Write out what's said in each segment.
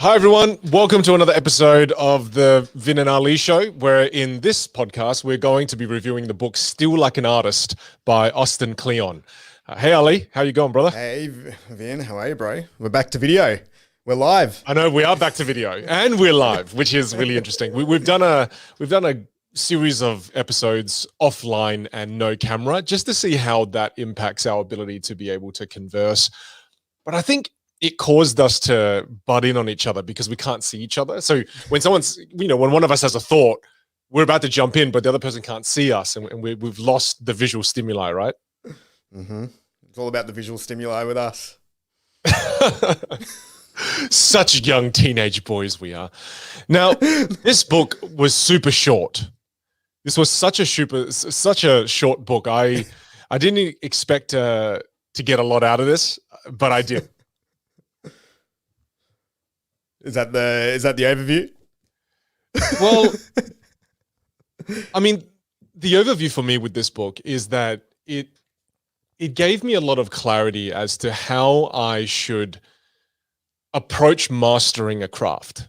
Hi, everyone. Welcome to another episode of the Vinh and Ali show, where in this podcast, we're going to be reviewing the book Still Like an Artist by Austin Kleon. Hey, Ali. How you going, brother? Hey, Vin. How are you, bro? We're back to video. We're live. I know we are back to video and we're live, which is really interesting. We've done a series of episodes offline and no camera just to see how that impacts our ability to be able to converse. But I think it caused us to butt in on each other because we can't see each other. So when when one of us has a thought, we're about to jump in, but the other person can't see us, and we've lost the visual stimuli, right? Mm-hmm. It's all about the visual stimuli with us. Such young teenage boys we are. Now, this book was super short. This was such a short book. I didn't expect to get a lot out of this, but I did. Is that the overview? Well, I mean, the overview for me with this book is that it gave me a lot of clarity as to how I should approach mastering a craft.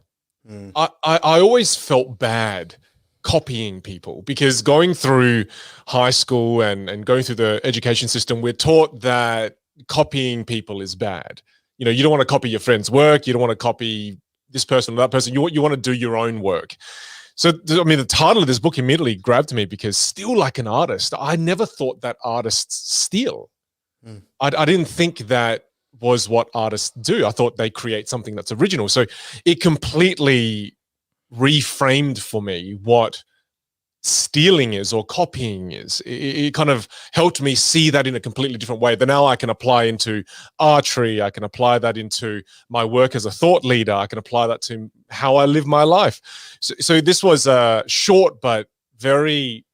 I always felt bad copying people because going through high school and going through the education system, we're taught that copying people is bad. You know, you don't want to copy your friend's work. You don't want to copy this person or that person. You want to do your own work. So, I mean, the title of this book immediately grabbed me because Still Like an Artist, I never thought that artists steal. I didn't think that was what artists do. I thought they create something that's original. So it completely reframed for me what stealing is or copying is. It kind of helped me see that in a completely different way that now I can apply into archery. I can apply that into my work as a thought leader. I can apply that to how I live my life. So this was a short but very,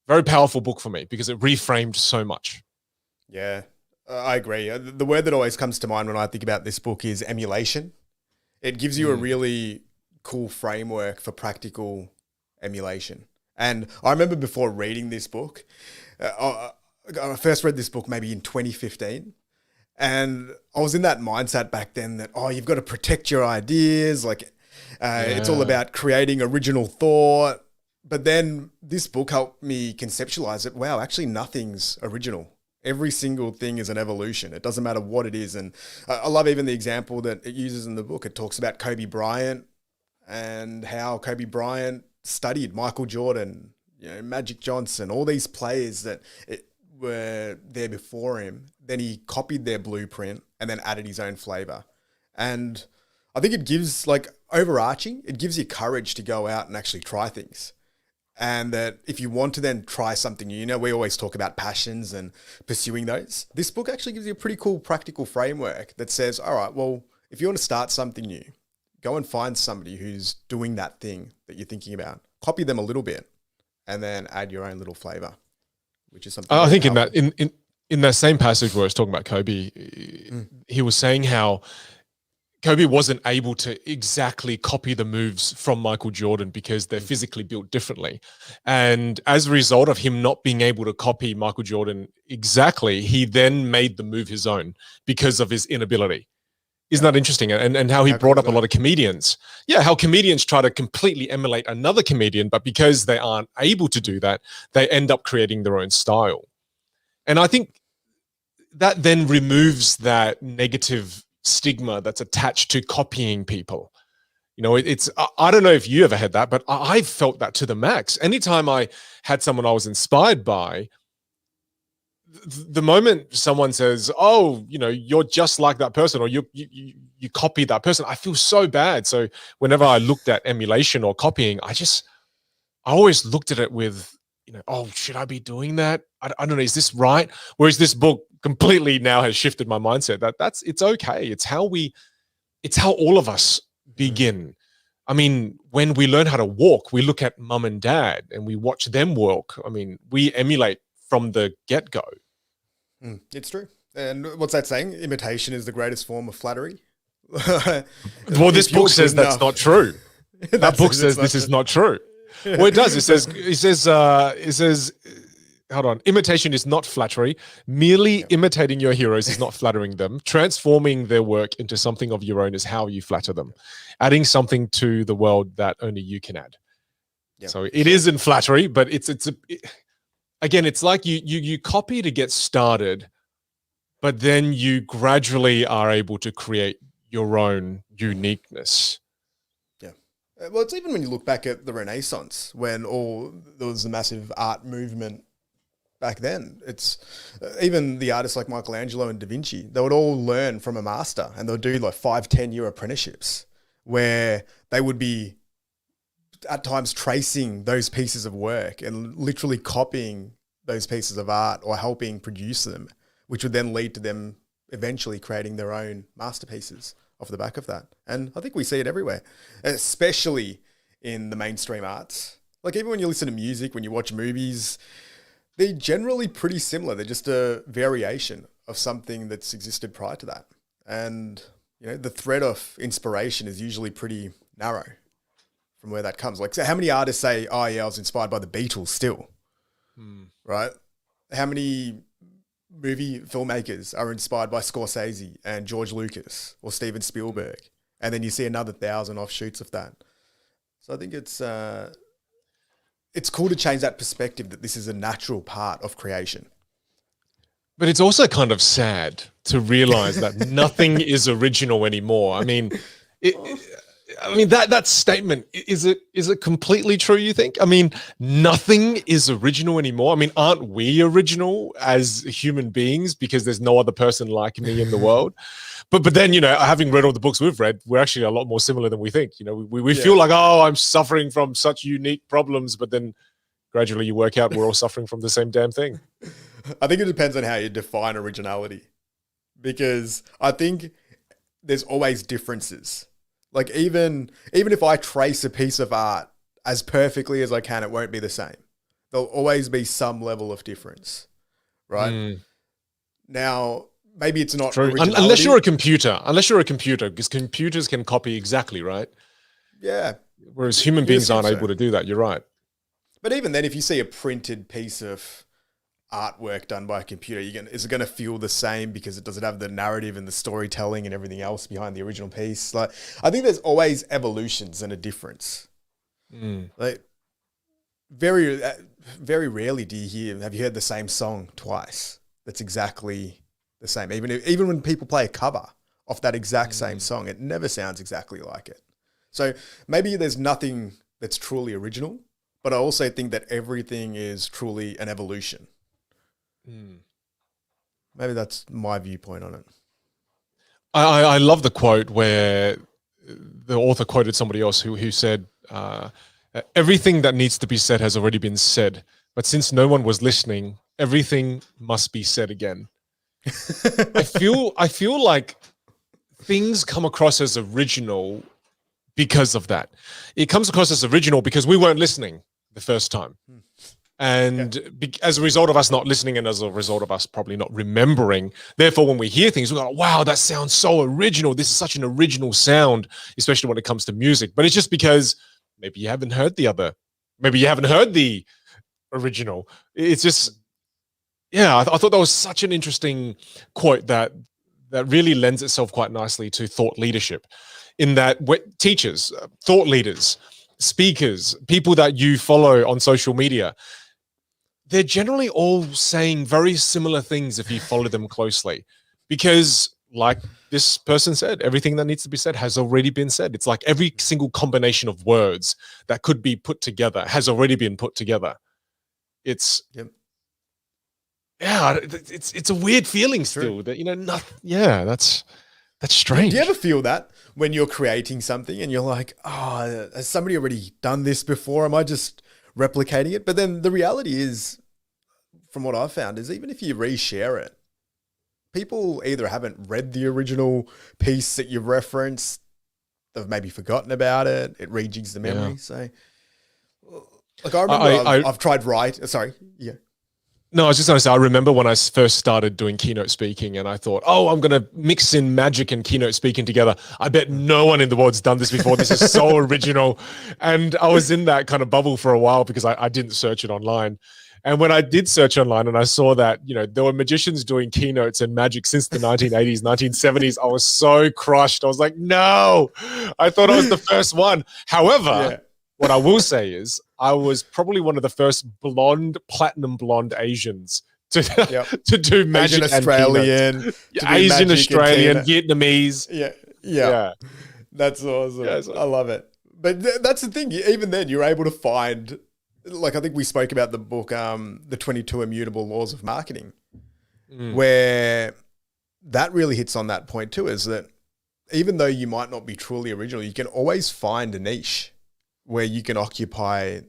very powerful book for me because it reframed so much. Yeah, I agree. The word that always comes to mind when I think about this book is emulation. It gives you a really cool framework for practical emulation. And I remember before reading this book, I first read this book maybe in 2015. And I was in that mindset back then that, you've got to protect your ideas. It's all about creating original thought. But then this book helped me conceptualize it. Wow, actually nothing's original. Every single thing is an evolution. It doesn't matter what it is. And I love even the example that it uses in the book. It talks about Kobe Bryant and how Kobe Bryant studied Michael Jordan, Magic Johnson, all these players that were there before him. Then he copied their blueprint and then added his own flavor. And I think it gives, overarching, it gives you courage to go out and actually try things. And that if you want to then try something new, we always talk about passions and pursuing those. This book actually gives you a pretty cool practical framework that says, all right, well, if you want to start something new, go and find somebody who's doing that thing that you're thinking about. Copy them a little bit, and then add your own little flavor, which is something. I think in that same passage where I was talking about Kobe, he was saying how Kobe wasn't able to exactly copy the moves from Michael Jordan because they're physically built differently. And as a result of him not being able to copy Michael Jordan exactly, he then made the move his own because of his inability. Isn't that interesting? And how he brought up a lot of comedians. Yeah, how comedians try to completely emulate another comedian, but because they aren't able to do that, they end up creating their own style. And I think that then removes that negative stigma that's attached to copying people. I don't know if you ever had that, but I felt that to the max. Anytime I had someone I was inspired by, the moment someone says, you're just like that person, or you copy that person, I feel so bad. So whenever I looked at emulation or copying, I always looked at it with, should I be doing that? I don't know. Is this right? Whereas this book completely now has shifted my mindset it's okay. It's how all of us begin. I mean, when we learn how to walk, we look at mum and dad and we watch them walk. I mean, we emulate from the get-go. It's true. And what's that saying? Imitation is the greatest form of flattery. Well, this book says that's not true. That book says this is not true. Well, it does. It says hold on. Imitation is not flattery. Merely imitating your heroes is not flattering them. Transforming their work into something of your own is how you flatter them. Adding something to the world that only you can add. So it isn't flattery, but again, it's like you copy to get started, but then you gradually are able to create your own uniqueness. Yeah. Well, it's even when you look back at the Renaissance, when there was a massive art movement back then. It's even the artists like Michelangelo and Da Vinci, they would all learn from a master, and they'll do like 5-10 year apprenticeships where they would be at times tracing those pieces of work and literally copying those pieces of art or helping produce them, which would then lead to them eventually creating their own masterpieces off the back of that. And I think we see it everywhere, especially in the mainstream arts. Like even when you listen to music, when you watch movies, they're generally pretty similar. They're just a variation of something that's existed prior to that. And, you know, the thread of inspiration is usually pretty narrow from where that comes. Like, so how many artists say, oh yeah, I was inspired by the Beatles still, right? How many movie filmmakers are inspired by Scorsese and George Lucas or Steven Spielberg? And then you see another 1,000 offshoots of that. So I think it's cool to change that perspective that this is a natural part of creation. But it's also kind of sad to realize that nothing is original anymore. I mean, that statement, is it completely true, you think? I mean, nothing is original anymore. I mean, aren't we original as human beings because there's no other person like me in the world? But then, you know, having read all the books we've read, we're actually a lot more similar than we think. You know, we feel like, oh, I'm suffering from such unique problems, but then gradually you work out we're all suffering from the same damn thing. I think it depends on how you define originality, because I think there's always differences. Like even if I trace a piece of art as perfectly as I can, it won't be the same. There'll always be some level of difference, right? Now, maybe it's not true. Unless you're a computer, because computers can copy exactly, right? Yeah. Whereas human beings aren't able to do that. You're right. But even then, if you see a printed piece of artwork done by a computer, is it going to feel the same because it doesn't have the narrative and the storytelling and everything else behind the original piece? Like, I think there's always evolutions and a difference. Like, very, very rarely have you heard the same song twice that's exactly the same. Even when people play a cover of that exact same song, it never sounds exactly like it. So maybe there's nothing that's truly original, but I also think that everything is truly an evolution. Maybe that's my viewpoint on it. I love the quote where the author quoted somebody else who said, everything that needs to be said has already been said, but since no one was listening, everything must be said again. I feel like things come across as original because of that. It comes across as original because we weren't listening the first time. And as a result of us not listening, and as a result of us probably not remembering, therefore, when we hear things, we go, wow, that sounds so original. This is such an original sound, especially when it comes to music. But it's just because maybe you haven't heard maybe you haven't heard the original. It's just, I thought that was such an interesting quote that really lends itself quite nicely to thought leadership, in that teachers, thought leaders, speakers, people that you follow on social media, they're generally all saying very similar things if you follow them closely, because like this person said, everything that needs to be said has already been said. It's like every single combination of words that could be put together has already been put together. It's it's a weird feeling still that, you know, that's strange. Do you ever feel that when you're creating something and you're like, oh, has somebody already done this before? Am I just replicating it? But then the reality is, from what I've found, is even if you reshare it, people either haven't read the original piece that you've referenced, they've maybe forgotten about it, it rejigs the memory. So, like, I remember I've tried No, I was just going to say, I remember when I first started doing keynote speaking and I thought, oh, I'm going to mix in magic and keynote speaking together. I bet no one in the world's done this before. This is so original. And I was in that kind of bubble for a while because I didn't search it online. And when I did search online and I saw that, there were magicians doing keynotes and magic since the 1980s, 1970s, I was so crushed. I was like, no, I thought I was the first one. However, what I will say is I was probably one of the first platinum blonde Asians to do magic. Asian Australian, Asian Australian, Vietnamese. Yeah. That's awesome. Yeah, I love it. But that's the thing. Even then, you're able to find, like, I think we spoke about the book, The 22 Immutable Laws of Marketing, where that really hits on that point too, is that even though you might not be truly original, you can always find a niche where you can occupy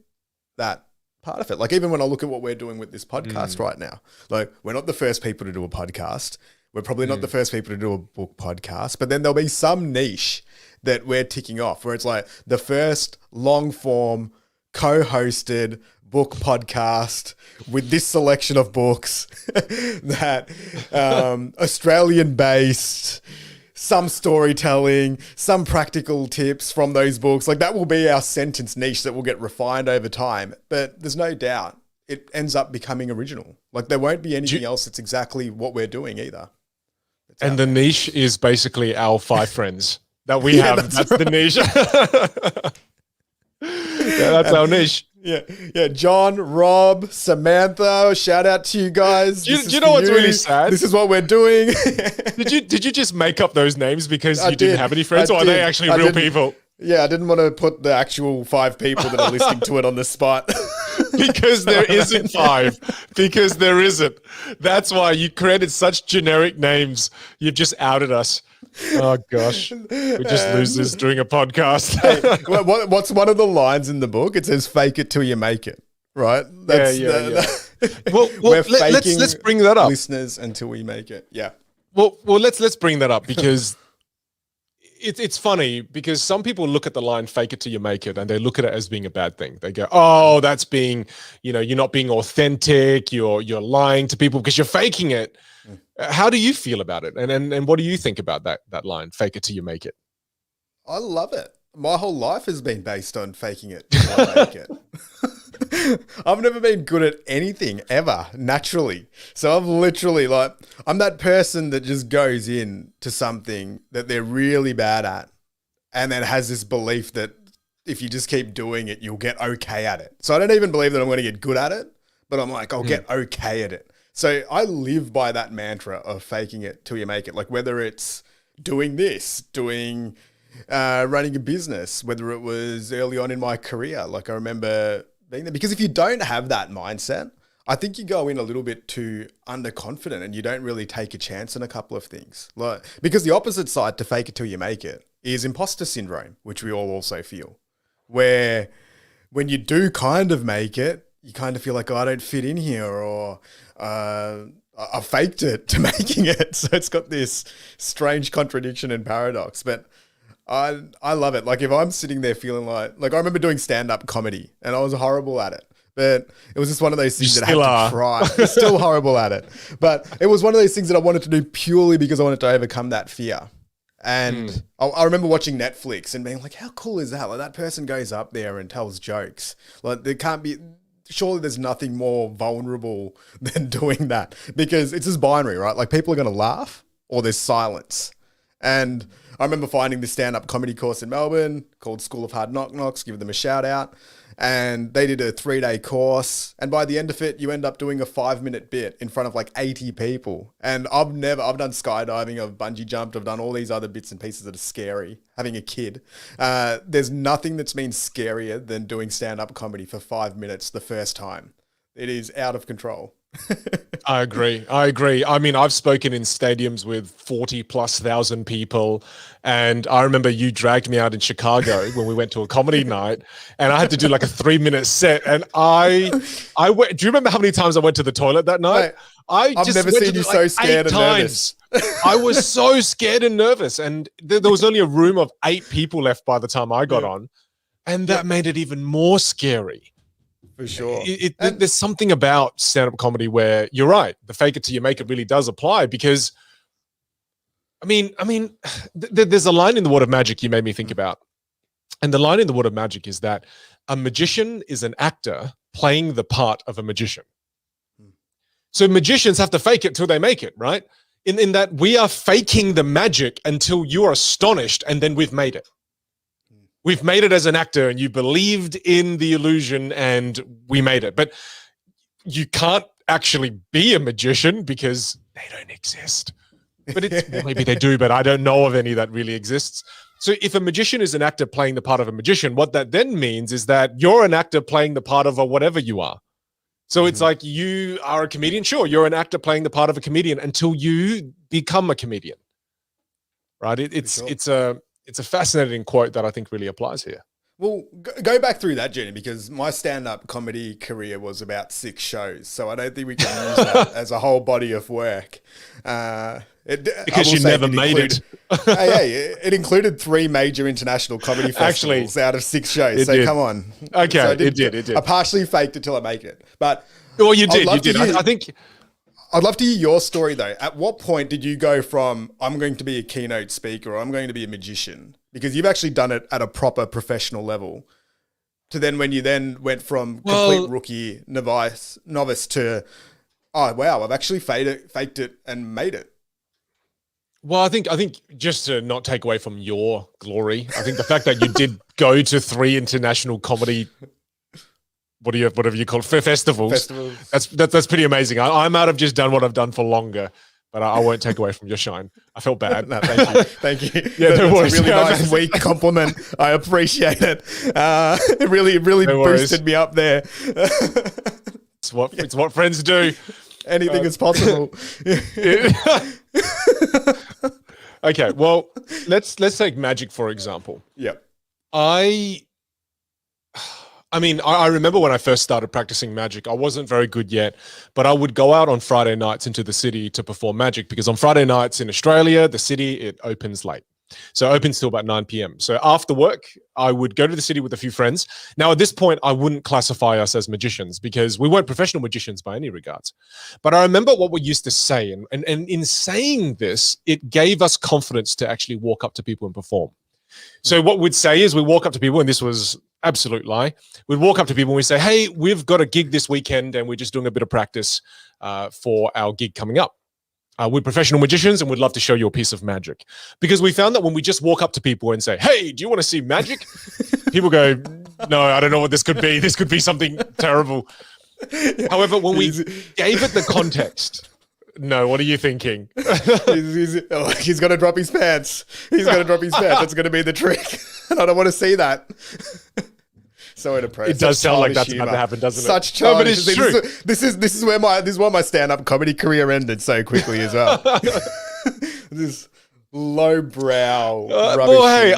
that part of it. Like, even when I look at what we're doing with this podcast right now, like, we're not the first people to do a podcast. We're probably not the first people to do a book podcast, but then there'll be some niche that we're ticking off where it's like the first long form co-hosted book podcast with this selection of books that Australian based, some storytelling, some practical tips from those books. Like, that will be our sentence niche that will get refined over time. But there's no doubt it ends up becoming original. Like, there won't be anything else that's exactly what we're doing either. And the niche is basically our 5 friends that we have. That's the niche. That's our niche. Yeah. John, Rob, Samantha, shout out to you guys. Do you know what's really sad? This is what we're doing. Did you just make up those names because you didn't have any friends, or are they actually real people? Yeah, I didn't want to put the actual 5 people that are listening to it on the spot. Because there isn't 5. Because there isn't. That's why you created such generic names. You've just outed us. Oh, gosh. We just losers doing a podcast. Hey, what's one of the lines in the book? It says, fake it till you make it. Right? Yeah. Well, let's bring that up. Listeners until we make it. Yeah. Well, let's bring that up because it's funny because some people look at the line "fake it till you make it" and they look at it as being a bad thing. They go, "Oh, that's being, you're not being authentic. You're lying to people because you're faking it." How do you feel about it? And what do you think about that line, "Fake it till you make it"? I love it. My whole life has been based on faking it till I make it. I've never been good at anything ever, naturally. So I've literally I'm that person that just goes in to something that they're really bad at and then has this belief that if you just keep doing it, you'll get okay at it. So I don't even believe that I'm going to get good at it, but I'm like, I'll get okay at it. So I live by that mantra of faking it till you make it. Like, whether it's doing this, running a business, whether it was early on in my career, like I remember being there. Because if you don't have that mindset, I think you go in a little bit too underconfident and you don't really take a chance on a couple of things. Because the opposite side to fake it till you make it is imposter syndrome, which we all also feel, where when you do kind of make it, you kind of feel like, oh, I don't fit in here, or I faked it to making it. So it's got this strange contradiction and paradox. But I love it. Like, if I'm sitting there feeling like I remember doing stand-up comedy and I was horrible at it, but it was just one of those things that I had to try. I'm still horrible at it, but it was one of those things that I wanted to do purely because I wanted to overcome that fear. And I remember watching Netflix and being like, how cool is that? Like, that person goes up there and tells jokes. Like, surely there's nothing more vulnerable than doing that, because it's just binary, right? Like, people are going to laugh or there's silence. And I remember finding this stand-up comedy course in Melbourne called School of Hard Knock Knocks, give them a shout out. And they did a 3-day course. And by the end of it, you end up doing a 5-minute bit in front of like 80 people. And I've done skydiving, I've bungee jumped, I've done all these other bits and pieces that are scary, having a kid. There's nothing that's been scarier than doing stand-up comedy for 5 minutes the first time. It is out of control. I agree. I mean, I've spoken in stadiums with 40,000+ people. And I remember you dragged me out in Chicago when we went to a comedy night and I had to do like a 3-minute set. And I went, do you remember how many times I went to the toilet that night? I've never seen you so scared and nervous. I was so scared and nervous. And there was only a room of 8 people left by the time I got on. And that made it even more scary. For sure. There's something about stand-up comedy where you're right. The fake it till you make it really does apply, because I mean, there's a line in The Word of Magic you made me think about. And the line in The Word of Magic is that a magician is an actor playing the part of a magician. So magicians have to fake it till they make it, right? In that we are faking the magic until you are astonished, and then we've made it. We've made it as an actor, and you believed in the illusion, and we made it. But you can't actually be a magician because they don't exist. But well, maybe they do, but I don't know of any that really exists. So if a magician is an actor playing the part of a magician, what that then means is that you're an actor playing the part of a whatever you are. So it's like you are a comedian. Sure, you're an actor playing the part of a comedian until you become a comedian, right? It's a fascinating quote that I think really applies here. Well, go back through that journey, because my stand-up comedy career was about 6 shows, so I don't think we can use that as a whole body of work. Because you never made it. It included 3 major international comedy festivals out of 6 shows. So come on. Okay, so it did. I partially faked it till I make it. But well, you did. I think I'd love to hear your story though. At what point did you go from I'm going to be a keynote speaker or I'm going to be a magician? Because you've actually done it at a proper professional level, to then when you then went from complete rookie novice to, oh wow, I've actually faked it and made it. Well, I think just to not take away from your glory, I think the fact that you did go to 3 international comedy, whatever you call it, festivals. That's pretty amazing. I might have just done what I've done for longer, but I won't take away from your shine. I felt bad. No, thank you. Thank you. Yeah, that's a really nice, weak compliment. I appreciate it. It really boosted me up there. It's what friends do. Anything is possible. Okay, well, let's take magic for example. Yeah. I remember when I first started practicing magic, I wasn't very good yet, but I would go out on Friday nights into the city to perform magic, because on Friday nights in Australia, the city, it opens late. So it opens till about 9 p.m. So after work, I would go to the city with a few friends. Now, at this point, I wouldn't classify us as magicians because we weren't professional magicians by any regards. But I remember what we used to say. And in saying this, it gave us confidence to actually walk up to people and perform. So what we'd say is we walk up to people, and this was absolute lie. We'd walk up to people and we say, hey, we've got a gig this weekend and we're just doing a bit of practice for our gig coming up. We're professional magicians and we'd love to show you a piece of magic. Because we found that when we just walk up to people and say, hey, do you want to see magic? People go, no, I don't know what this could be. This could be something terrible. However, when we gave it the context, no, what are you thinking? He's going to drop his pants. He's going to drop his pants. That's going to be the trick. And I don't want to see that. So inappropriate. It does sound like that's about to happen, doesn't it? Such childish. No, but it's true. This is where my stand-up comedy career ended so quickly as well. This lowbrow rubbish. Well, hey,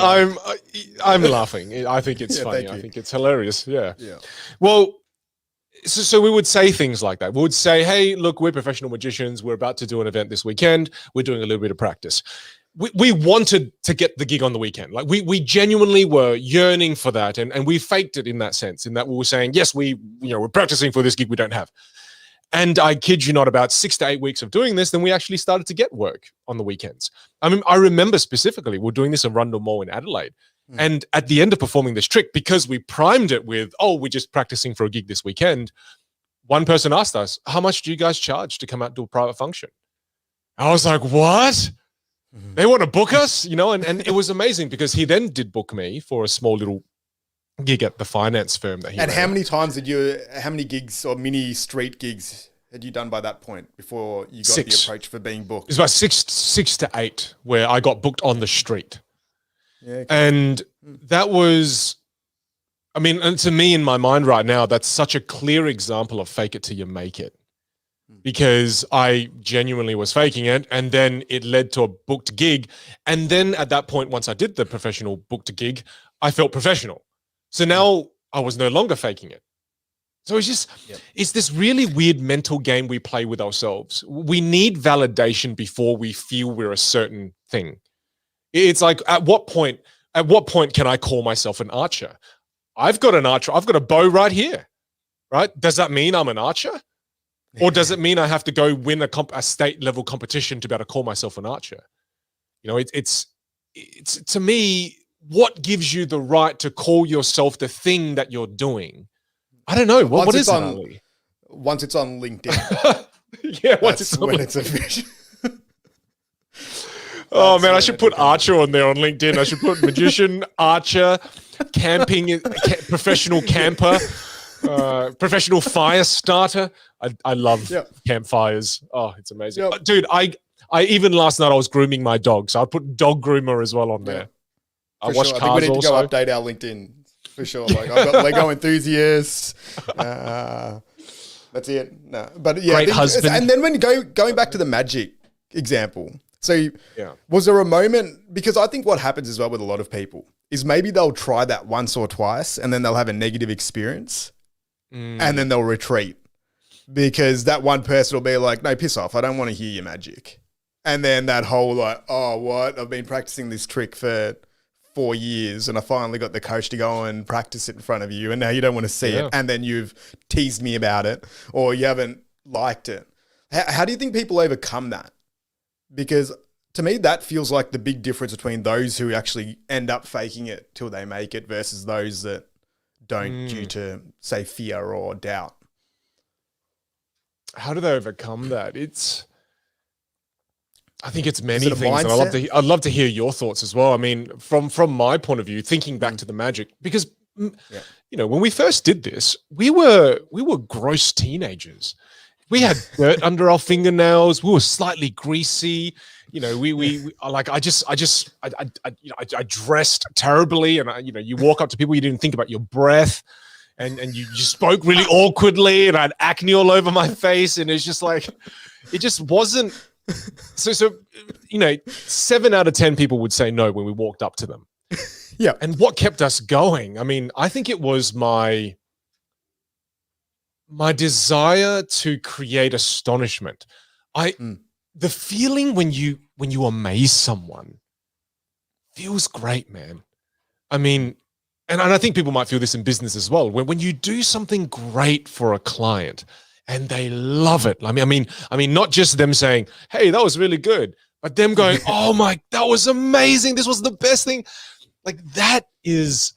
I'm laughing. I think it's funny. I think it's hilarious. Yeah. Well, so we would say things like that. We would say, hey, look, we're professional magicians. We're about to do an event this weekend. We're doing a little bit of practice. We wanted to get the gig on the weekend. Like we genuinely were yearning for that. And we faked it in that sense, in that we were saying, yes, we're practicing for this gig we don't have. And I kid you not, about 6 to 8 weeks of doing this, then we actually started to get work on the weekends. I mean, I remember specifically, we're doing this in Rundle Mall in Adelaide. And at the end of performing this trick, because we primed it with, oh, we're just practicing for a gig this weekend, one person asked us, how much do you guys charge to come out to a private function? I was like, what? They want to book us, and it was amazing because he then did book me for a small little gig at the finance firm that he And ran. how many gigs or mini street gigs had you done by that point before you got the approach for being booked? It was about six to eight where I got booked on the street. Yeah, okay. And that was, and to me in my mind right now, that's such a clear example of fake it till you make it. Because I genuinely was faking it, and then it led to a booked gig. And then at that point, once I did the professional booked gig, I felt professional. So now I was no longer faking it. So it's just, it's this really weird mental game we play with ourselves. We need validation before we feel we're a certain thing. It's like, at what point can I call myself an archer? I've got a bow right here, right? Does that mean I'm an archer? Or does it mean I have to go win a state level competition to be able to call myself an archer? It's to me, what gives you the right to call yourself the thing that you're doing? I don't know. What is it, Ali? Once it's on LinkedIn. Yeah, once That's it's when on it's official. Oh That's man, I when should it put becomes- archer on there on LinkedIn. I should put magician, archer, camping, professional camper, professional fire starter. I love Yep. campfires. Oh, it's amazing. Yep. Dude, I even last night I was grooming my dog, so I put dog groomer as well on there. I For wash sure. I think cars we need to go also. update our LinkedIn for sure. Like I've got Lego enthusiasts. That's it. No, but yeah, Great husband. And then when going back to the magic example, so Yeah. was there a moment? Because I think what happens as well with a lot of people is maybe they'll try that once or twice, and then they'll have a negative experience, and then they'll retreat because that one person will be like, "No, piss off! I don't want to hear your magic." And then that whole like, "Oh, what? I've been practicing this trick for 4 years and I finally got the coach to go and practice it in front of you and now you don't want to see it and then you've teased me about it or you haven't liked it." How do you think people overcome that? Because to me, that feels like the big difference between those who actually end up faking it till they make it versus those that don't due to, say, fear or doubt. How do they overcome that? I think it's many it a things, and mindset? I'd love to hear your thoughts as well. I mean, from my point of view, thinking back to the magic, because you know, when we first did this, we were gross teenagers. We had dirt under our fingernails. We were slightly greasy. You know, we like I dressed terribly, and you know, you walk up to people, you didn't think about your breath. And you just spoke really awkwardly, and I had acne all over my face, and it's just like, it just wasn't. So you know, 7 out of 10 people would say no when we walked up to them. Yeah. And what kept us going? I mean, I think it was my desire to create astonishment. The feeling when you amaze someone feels great, man. I mean, and I think people might feel this in business as well. When you do something great for a client and they love it. I mean, not just them saying, "Hey, that was really good," but them going, "Oh my, that was amazing. This was the best thing." Like that is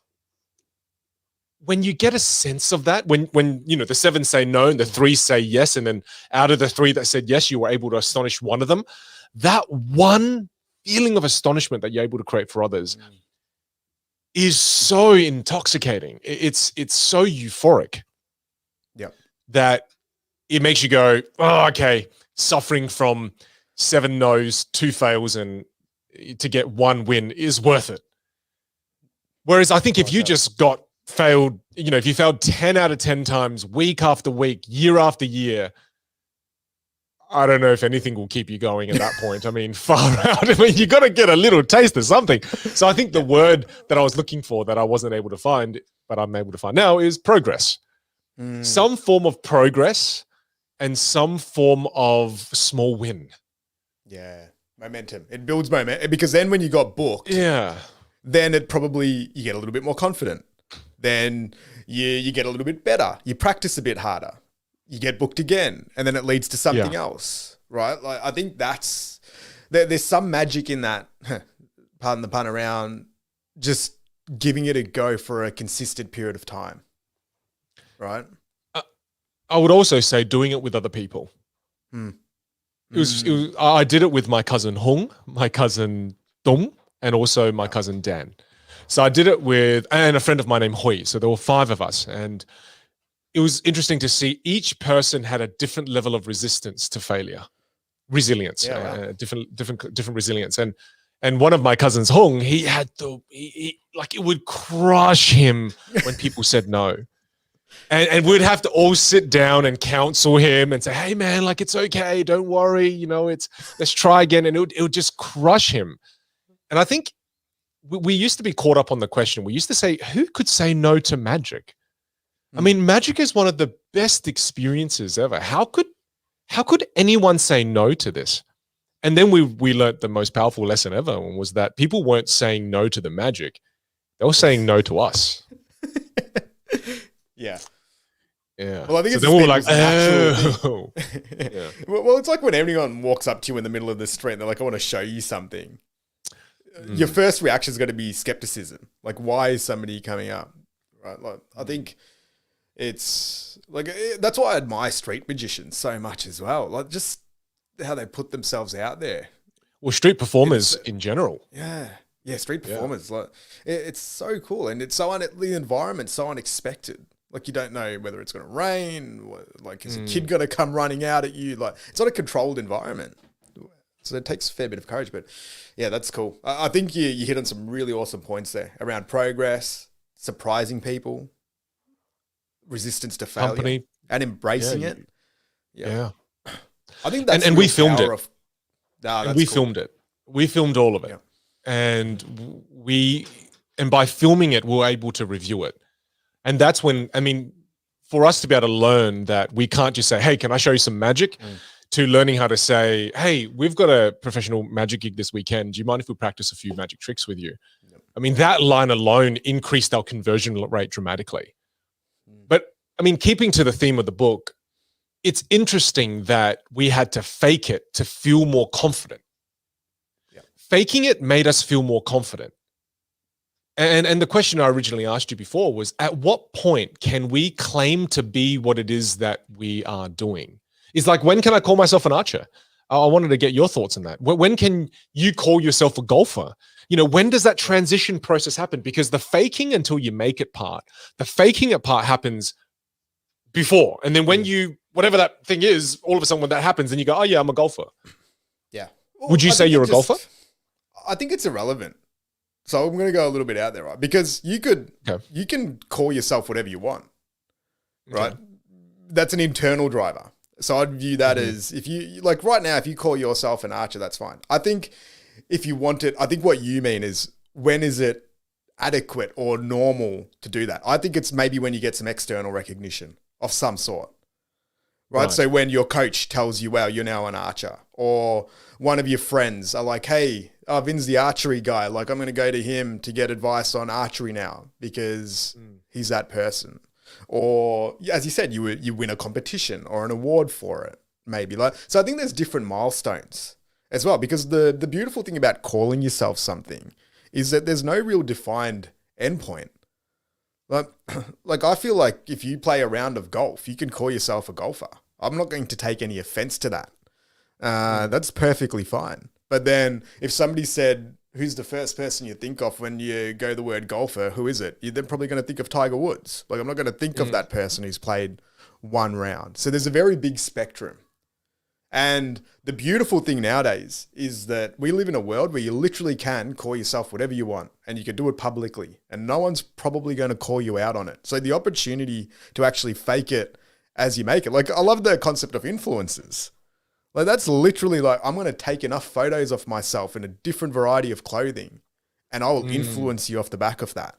when you get a sense of that, when you know the 7 say no and the 3 say yes, and then out of the 3 that said yes, you were able to astonish one of them. That one feeling of astonishment that you're able to create for others is so intoxicating. It's so euphoric. Yeah. That it makes you go, "Oh, okay, suffering from 7 no's, 2 fails, and to get 1 win is worth it." Whereas I think if you just got failed, you know, if you failed 10 out of 10 times, week after week, year after year, I don't know if anything will keep you going at that point. I mean, far out. I mean, you got to get a little taste of something. So I think the word that I was looking for that I wasn't able to find, but I'm able to find now, is progress. Some form of progress and some form of small win. Yeah. Momentum. It builds momentum because then when you got booked, then it probably, you get a little bit more confident. Then you get a little bit better. You practice a bit harder. You get booked again, and then it leads to something else, right? Like I think there's some magic in that, pardon the pun, around just giving it a go for a consistent period of time, right? I would also say doing it with other people. I did it with my cousin Hung, my cousin Dong, and also my cousin Dan. So I did it with, and a friend of mine named Hui. So there were 5 of us, and it was interesting to see each person had a different level of resistance to failure, resilience, different resilience. And one of my cousins, Hung, he had like it would crush him when people said no. And we'd have to all sit down and counsel him and say, "Hey man, like it's okay, don't worry, you know, let's try again." And it would just crush him. And I think we used to be caught up on the question. We used to say, who could say no to magic? I mean, magic is one of the best experiences ever. How could anyone say no to this? And then we learned the most powerful lesson ever, was that people weren't saying no to the magic. They were saying no to us. Yeah. Yeah. Well, I think so then we were like, oh. Yeah. Well, it's like when anyone walks up to you in the middle of the street and they're like, "I want to show you something." Your first reaction is going to be skepticism. Like, why is somebody coming up? Right? Like, I think It's like that's why I admire street magicians so much as well. Like just how they put themselves out there. Well, street performers in general. Yeah. Yeah, street performers. Like it's so cool, and it's so the environment's so unexpected. Like you don't know whether it's going to rain. Like is a kid going to come running out at you? Like it's not a controlled environment, so it takes a fair bit of courage. But yeah, that's cool. I think you hit on some really awesome points there around progress, surprising people, resistance to failure, and embracing it. Yeah. I think that's and we filmed it. We filmed it. We filmed all of it. Yeah. And by filming it, we're able to review it. And that's when, I mean, for us to be able to learn that we can't just say, hey, can I show you some magic? To learning how to say, hey, we've got a professional magic gig this weekend. Do you mind if we practice a few magic tricks with you? I mean, that line alone increased our conversion rate dramatically. But I mean, keeping to the theme of the book, it's interesting that we had to fake it to feel more confident. Faking it made us feel more confident. And the question I originally asked you before was, at what point can we claim to be what it is that we are doing? It's like, when can I call myself an archer? I wanted to get your thoughts on that. When can you call yourself a golfer? You know, when does that transition process happen? Because the faking until you make it part, the faking it part happens before. And then when you, whatever that thing is, all of a sudden when that happens, and you go, oh yeah, I'm a golfer. Yeah. Well, would you say you're a golfer? I think it's irrelevant. So I'm going to go a little bit out there, right? Because you can call yourself whatever you want, right? Okay. That's an internal driver. So I'd view that as, if you, like right now, if you call yourself an archer, that's fine. I think if you want it, I think what you mean is, when is it adequate or normal to do that? I think it's maybe when you get some external recognition of some sort. Right? So when your coach tells you, well, you're now an archer, or one of your friends are like, hey, Vin's the archery guy. Like, I'm going to go to him to get advice on archery now because he's that person. Or as you said, you win a competition or an award for it, maybe. Like, so I think there's different milestones as well, because the beautiful thing about calling yourself something is that there's no real defined endpoint. Like I feel like if you play a round of golf, you can call yourself a golfer. I'm not going to take any offense to that. That's perfectly fine. But then if somebody said, who's the first person you think of when you go the word golfer, who is it? You're then probably going to think of Tiger Woods. Like, I'm not going to think of that person who's played one round. So there's a very big spectrum. And the beautiful thing nowadays is that we live in a world where you literally can call yourself whatever you want, and you can do it publicly, and no one's probably going to call you out on it. So the opportunity to actually fake it as you make it. Like, I love the concept of influencers. Like, that's literally like, I'm going to take enough photos of myself in a different variety of clothing, and I will influence you off the back of that.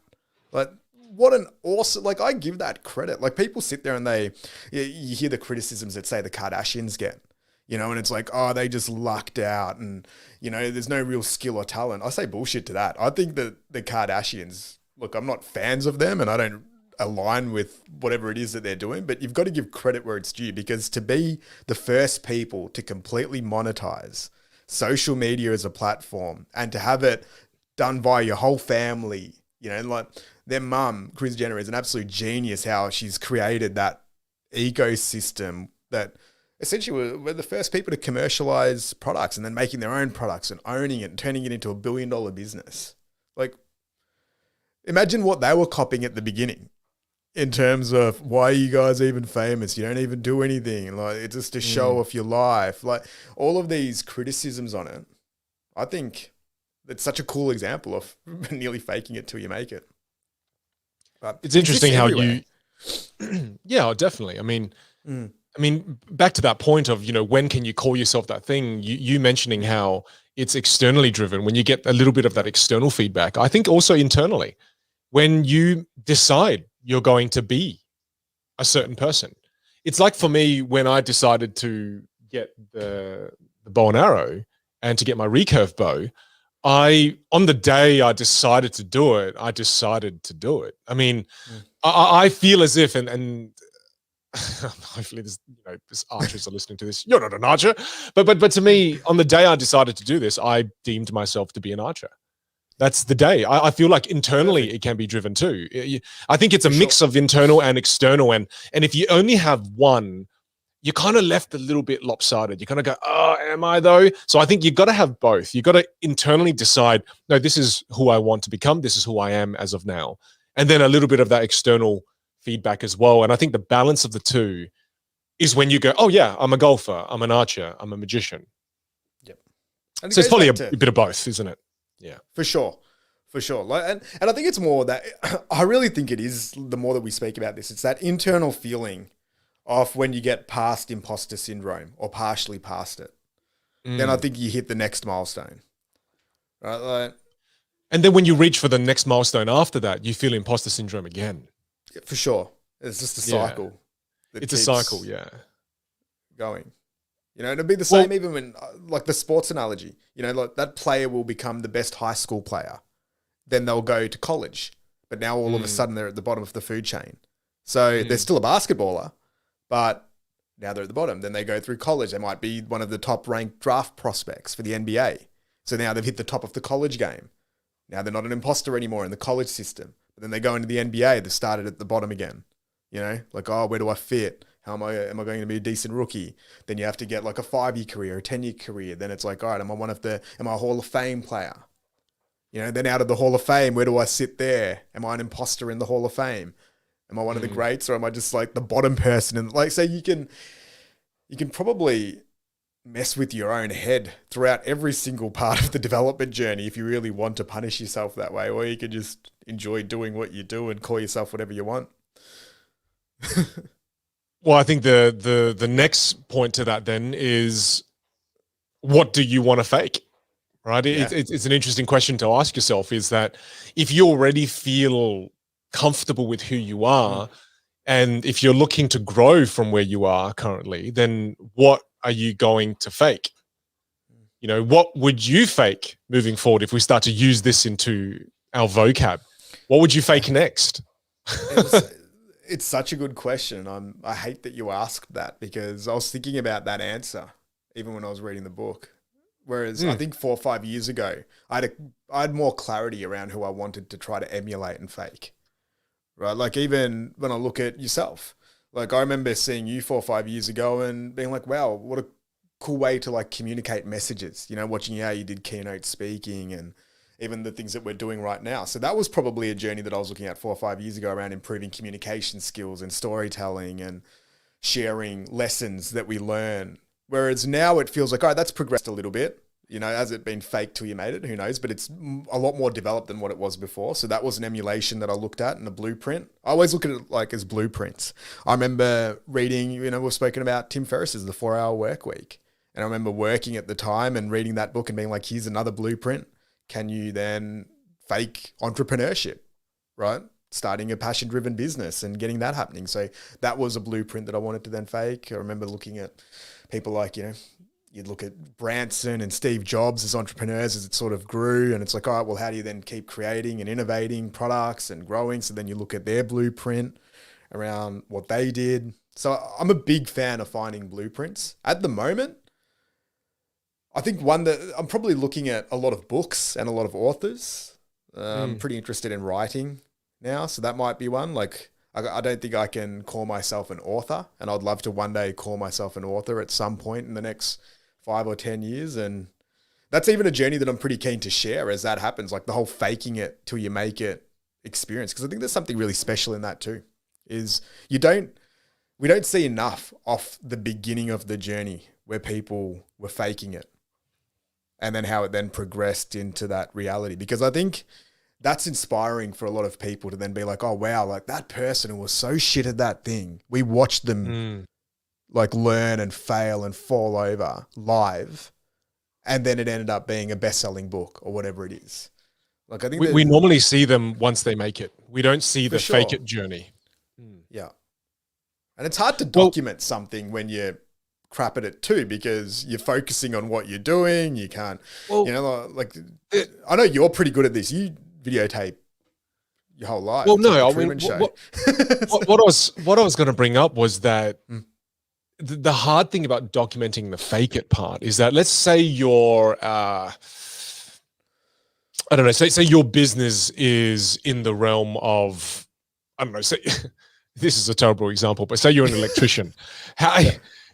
Like, what an awesome, like, I give that credit. Like, people sit there and you hear the criticisms that say the Kardashians get. You know, and it's like, oh, they just lucked out and, you know, there's no real skill or talent. I say bullshit to that. I think that the Kardashians, look, I'm not fans of them and I don't align with whatever it is that they're doing, but you've got to give credit where it's due, because to be the first people to completely monetize social media as a platform and to have it done by your whole family, you know, like their mum, Kris Jenner, is an absolute genius how she's created that ecosystem that essentially we're the first people to commercialize products and then making their own products and owning it and turning it into $1 billion business. Like, imagine what they were copying at the beginning in terms of, why are you guys even famous? You don't even do anything. Like, it's just a show off your life. Like, all of these criticisms on it, I think it's such a cool example of nearly faking it till you make it. But it's interesting how everywhere. Yeah, definitely. I mean, back to that point of, you know, when can you call yourself that thing? You mentioning how it's externally driven, when you get a little bit of that external feedback. I think also internally, when you decide you're going to be a certain person. It's like for me, when I decided to get the bow and arrow and to get my recurve bow, on the day I decided to do it, I decided to do it. I mean, I feel as if, and hopefully this archers are listening to this. You're not an archer, but to me, on the day I decided to do this, I deemed myself to be an archer. that's the day. I feel like internally it can be driven too. I think it's a mix of internal and external. And if you only have one, you're kind of left a little bit lopsided. You kind of go, oh, am I though? So I think you've got to have both. You've got to internally decide, no, this is who I want to become. This is who I am as of now. And then a little bit of that external feedback as well. And I think the balance of the two is when you go, oh yeah, I'm a golfer, I'm an archer, I'm a magician. Yep. So it's probably a bit of both, isn't it? Yeah. For sure. And I think it's more that, I really think it is, the more that we speak about this, it's that internal feeling of when you get past imposter syndrome or partially past it. Then I think you hit the next milestone. Right? And then when you reach for the next milestone after that, you feel imposter syndrome again. Yeah, for sure. It's just a cycle. It's a cycle, yeah. Going. It'd be the same even when, like the sports analogy, like that player will become the best high school player. Then they'll go to college. But now all of a sudden they're at the bottom of the food chain. So they're still a basketballer, but now they're at the bottom. Then they go through college. They might be one of the top ranked draft prospects for the NBA. So now they've hit the top of the college game. Now they're not an imposter anymore in the college system. But then they go into the NBA. They've started at the bottom again. Like, oh, where do I fit? How am I going to be a decent rookie? Then you have to get like a 5-year career, a 10-year career. Then it's like, all right, am I a Hall of Fame player? Then out of the Hall of Fame, where do I sit there? Am I an imposter in the Hall of Fame? Am I one of the greats, or am I just like the bottom person? And like, so you can probably mess with your own head throughout every single part of the development journey if you really want to punish yourself that way, or you can just enjoy doing what you do and call yourself whatever you want. Well, I think the next point to that then is, what do you want to fake? Right? Yeah. It's an interesting question to ask yourself, is that if you already feel comfortable with who you are, and if you're looking to grow from where you are currently, then what are you going to fake? What would you fake moving forward if we start to use this into our vocab? What would you fake next? It's such a good question. I hate that you asked that, because I was thinking about that answer even when I was reading the book. Whereas I think 4 or 5 years ago, I had more clarity around who I wanted to try to emulate and fake. Right? Like, even when I look at yourself, like I remember seeing you 4 or 5 years ago and being like, wow, what a cool way to like communicate messages, watching how you did keynote speaking and even the things that we're doing right now. So that was probably a journey that I was looking at 4 or 5 years ago around improving communication skills and storytelling and sharing lessons that we learn. Whereas now it feels like, oh, that's progressed a little bit. Has it been fake till you made it? Who knows? But it's a lot more developed than what it was before. So that was an emulation that I looked at and a blueprint. I always look at it like as blueprints. I remember reading, we've spoken about Tim Ferriss's The 4-Hour Workweek. And I remember working at the time and reading that book and being like, here's another blueprint. Can you then fake entrepreneurship, right? Starting a passion-driven business and getting that happening. So that was a blueprint that I wanted to then fake. I remember looking at people like, you'd look at Branson and Steve Jobs as entrepreneurs as it sort of grew. And it's like, all right, well, how do you then keep creating and innovating products and growing? So then you look at their blueprint around what they did. So I'm a big fan of finding blueprints. At the moment, I think one that I'm probably looking at a lot of books and a lot of authors. I'm pretty interested in writing now. So that might be one. Like, I don't think I can call myself an author, and I'd love to one day call myself an author at some point in the next 5 or 10 years. And that's even a journey that I'm pretty keen to share as that happens, like the whole faking it till you make it experience. Because I think there's something really special in that too, is we don't see enough off the beginning of the journey where people were faking it and then how it then progressed into that reality. Because I think that's inspiring for a lot of people to then be like, oh, wow, like that person who was so shit at that thing, we watched them like learn and fail and fall over live. And then it ended up being a best-selling book or whatever it is. Like, I think we normally see them once they make it. We don't see the fake it journey. Yeah. And it's hard to document something when you're crap at it too, because you're focusing on what you're doing. You can't, I know you're pretty good at this. You videotape your whole life. Well, no, I mean, what I was going to bring up was that the hard thing about documenting the fake it part is that, let's say you're I don't know, say your business is in the realm of, I don't know, say this is a terrible example, but say you're an electrician. How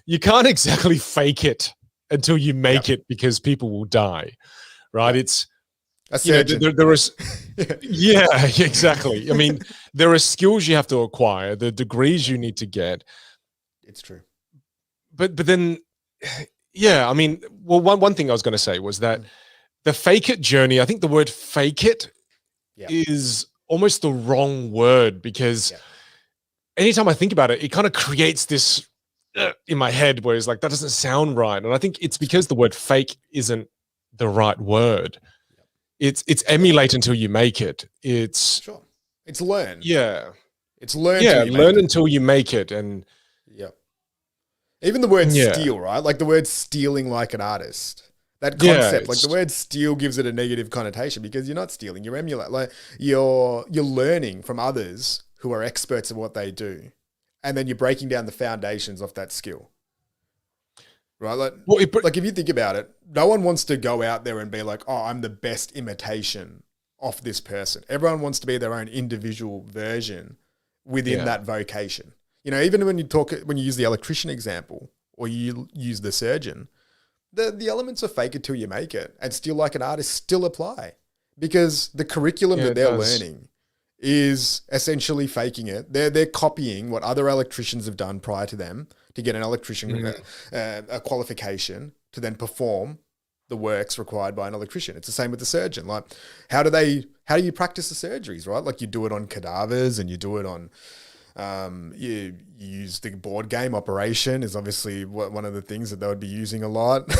you can't exactly fake it until you make it, because people will die, right? It's a surgeon. There is, yeah, exactly. I mean, there are skills you have to acquire, the degrees you need to get. It's true. But then, yeah, I mean, well, one thing I was going to say was that the fake it journey, I think the word fake it is almost the wrong word, because anytime I think about it, it kind of creates this in my head where it's like, that doesn't sound right. And I think it's because the word fake isn't the right word. It's emulate until you make it. It's it's learn. Yeah. It's learn. Yeah. Learn until you make it. And even the word steal, right? Like the word stealing like an artist. That concept, like the word steal gives it a negative connotation, because you're not stealing, you're emulate. Like you're learning from others who are experts at what they do. And then you're breaking down the foundations of that skill. Right? Like, like if you think about it, no one wants to go out there and be like, oh, I'm the best imitation of this person. Everyone wants to be their own individual version within that vocation. You know, even when you use the electrician example, or you use the surgeon, the elements of fake it till you make it and steal like an artist still apply, because the curriculum that they're learning is essentially faking it. They're copying what other electricians have done prior to them to get an electrician a qualification to then perform the works required by an electrician. It's the same with the surgeon. Like, how do you practice the surgeries, right? Like you do it on cadavers, and you do it on you use the board game Operation is obviously one of the things that they would be using a lot.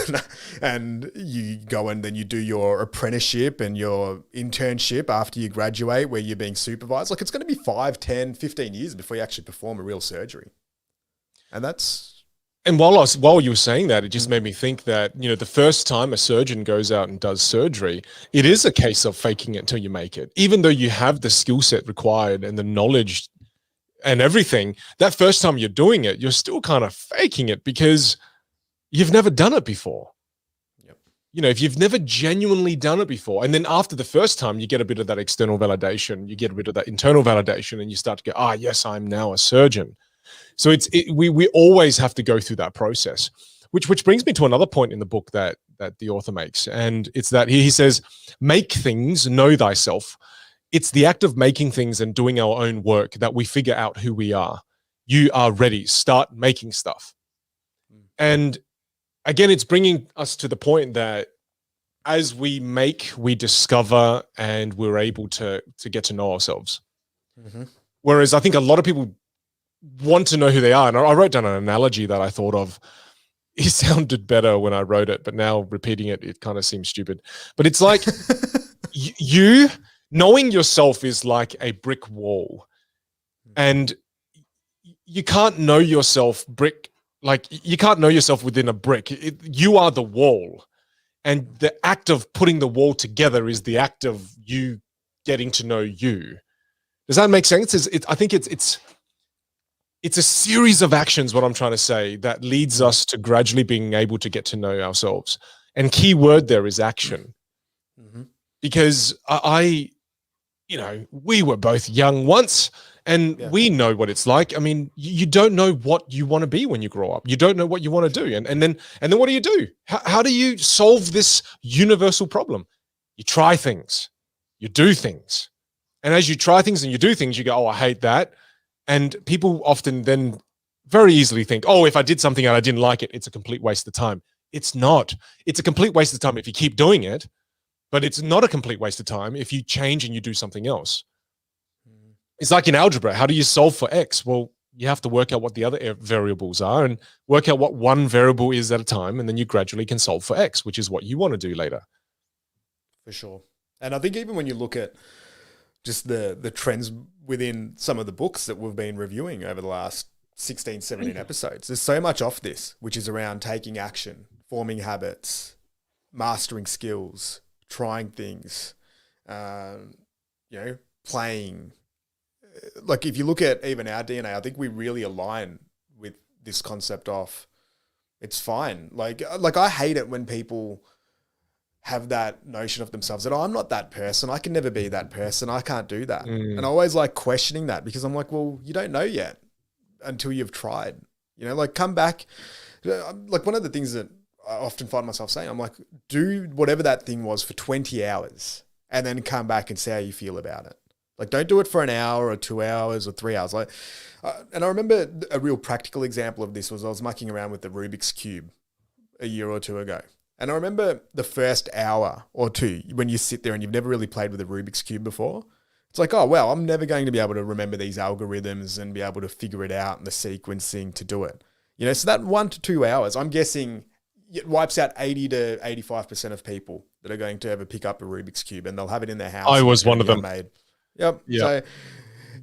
And you go and then you do your apprenticeship and your internship after you graduate, where you're being supervised. Like it's going to be 5, 10, 15 years before you actually perform a real surgery. And that's... And while you were saying that, it just made me think that, you know, the first time a surgeon goes out and does surgery, it is a case of faking it until you make it. Even though you have the skill set required and the knowledge and everything, that first time you're doing it, you're still kind of faking it, because you've never done it before. You know, if you've never genuinely done it before, and then after the first time, you get a bit of that external validation, you get a bit of that internal validation, and you start to go, yes, I'm now a surgeon. So we always have to go through that process, which brings me to another point in the book that the author makes. And it's that he says, make things, know thyself. It's the act of making things and doing our own work that we figure out who we are. You are ready. Start making stuff. And again, it's bringing us to the point that as we make, we discover, and we're able to get to know ourselves. Whereas I think a lot of people want to know who they are. And I wrote down an analogy that I thought of. It sounded better when I wrote it, but now repeating it, it kind of seems stupid. But it's like you knowing yourself is like a brick wall, and you can't know yourself you can't know yourself within a brick. You are the wall, and the act of putting the wall together is the act of you getting to know you. Does that make sense? I think it's a series of actions, what I'm trying to say, that leads us to gradually being able to get to know ourselves. And key word there is action. Because we were both young once, and we know what it's like. I mean, you don't know what you want to be when you grow up. You don't know what you want to do. And then what do you do? How do you solve this universal problem? You try things, you do things. And as you try things and you do things, you go, I hate that. And people often then very easily think, if I did something and I didn't like it, it's a complete waste of time. It's not. It's a complete waste of time if you keep doing it, but it's not a complete waste of time if you change and you do something else. It's like in algebra. How do you solve for X? Well, you have to work out what the other variables are and work out what one variable is at a time, and then you gradually can solve for X, which is what you want to do later. For sure. And I think even when you look at just the trends within some of the books that we've been reviewing over the last 16, 17 episodes, there's so much off this, which is around taking action, forming habits, mastering skills, trying things, playing. Like if you look at even our DNA, I think we really align with this concept of it's fine. Like I hate it when people have that notion of themselves that, oh, I'm not that person. I can never be that person. I can't do that. And I always like questioning that because I'm like, well, you don't know yet until you've tried. You know, like come back. Like one of the things that I often find myself saying, I'm like, do whatever that thing was for 20 hours and then come back and say how you feel about it. Like, don't do it for an hour or 2 hours or 3 hours. Like, and I remember a real practical example of this was I was mucking around with the Rubik's Cube a year or two ago. And I remember the first hour or two when you sit there and you've never really played with a Rubik's Cube before. It's like, oh, well, I'm never going to be able to remember these algorithms and be able to figure it out and the sequencing to do it. You know, so that 1 to 2 hours, I'm guessing it wipes out 80 to 85% of people that are going to ever pick up a Rubik's Cube and they'll have it in their house. I was one of them. Made. Yep. Yeah. So,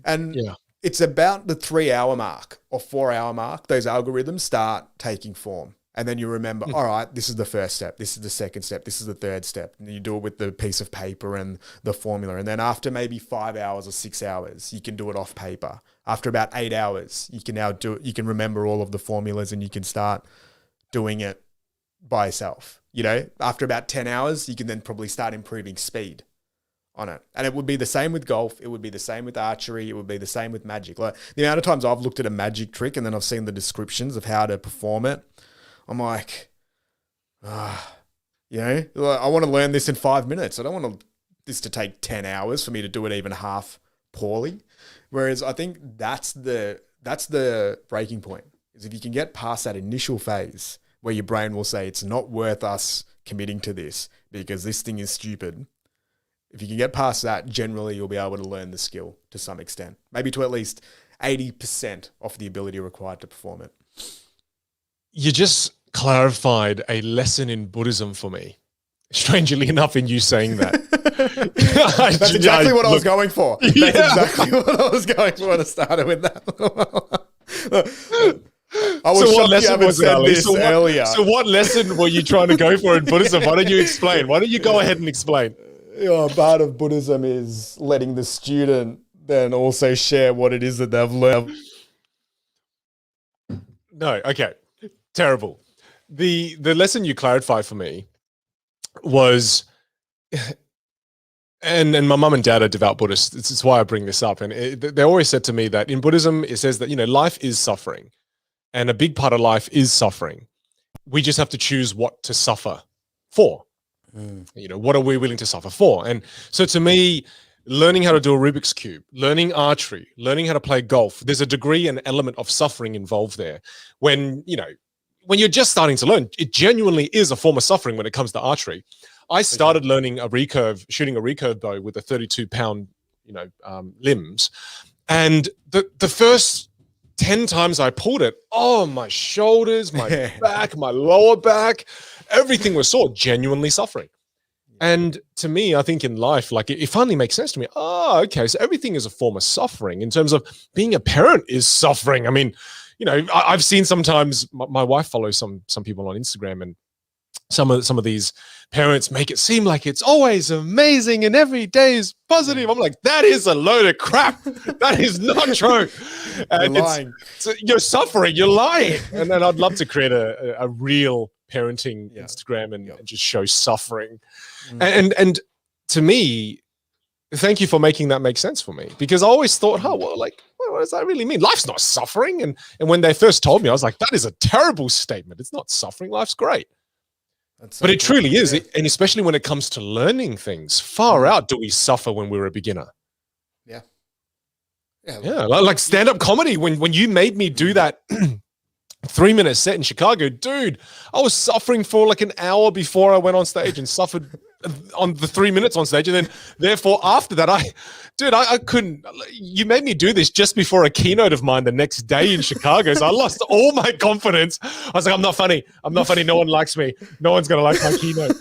and it's about the 3 hour mark or 4 hour mark, those algorithms start taking form. And then you remember, all right, this is the first step. This is the second step. This is the third step. And you do it with the piece of paper and the formula. And then after maybe 5 hours or 6 hours, you can do it off paper. After about 8 hours, you can now do it. You can remember all of the formulas and you can start doing it by yourself. You know, after about 10 hours, you can then probably start improving speed on it. And it would be the same with golf. It would be the same with archery. It would be the same with magic. Like the amount of times I've looked at a magic trick and then I've seen the descriptions of how to perform it. I'm like, you know, like, I want to learn this in 5 minutes. I don't want this to take 10 hours for me to do it even half poorly. Whereas I think that's the breaking point, is if you can get past that initial phase where your brain will say it's not worth us committing to this because this thing is stupid. If you can get past that, generally you'll be able to learn the skill to some extent, maybe to at least 80% of the ability required to perform it. You just clarified a lesson in Buddhism for me. Strangely enough, in you saying that. That's exactly what I was going for. That's exactly what I was going for when I started with that. I was shocked you haven't said this earlier. So what lesson were you trying to go for in Buddhism? Why don't you explain? Why don't you go ahead and explain? Part of Buddhism is letting the student then also share what it is that they've learned. No, okay. Terrible. The lesson you clarified for me was, and my mum and dad are devout Buddhists. This is why I bring this up. And they always said to me that in Buddhism, it says that, you know, life is suffering. And a big part of life is suffering. We just have to choose what to suffer for. You know, what are we willing to suffer for? And so to me, learning how to do a Rubik's Cube, learning archery, learning how to play golf, there's a degree and element of suffering involved there. When, you know, when you're just starting to learn, it genuinely is a form of suffering when it comes to archery. I started learning shooting a recurve bow with a 32-pound, limbs. And the first 10 times I pulled it, my shoulders, my back, my lower back, everything was sore, genuinely suffering. And to me, I think in life, like it finally makes sense to me. Oh, okay. So everything is a form of suffering in terms of being a parent is suffering. I mean, you know, I've seen sometimes my wife follows some people on Instagram, and some of these parents make it seem like it's always amazing and every day is positive. I'm like, that is a load of crap. That is not true. You're lying. You're suffering. You're lying. And then I'd love to create a real parenting Instagram and just show suffering. And to me, thank you for making that make sense for me, because I always thought, what does that really mean? Life's not suffering. And when they first told me, I was like, that is a terrible statement. It's not suffering. Life's great. But it truly is. And especially when it comes to learning things, far out do we suffer when we're a beginner. Yeah. Yeah. Like stand-up comedy, when you made me do that 3-minute set in Chicago, dude, I was suffering for like an hour before I went on stage and suffered on the 3 minutes on stage. And then therefore after that, I couldn't, you made me do this just before a keynote of mine the next day in Chicago. So I lost all my confidence. I was like, I'm not funny. No one likes me. No one's going to like my keynote.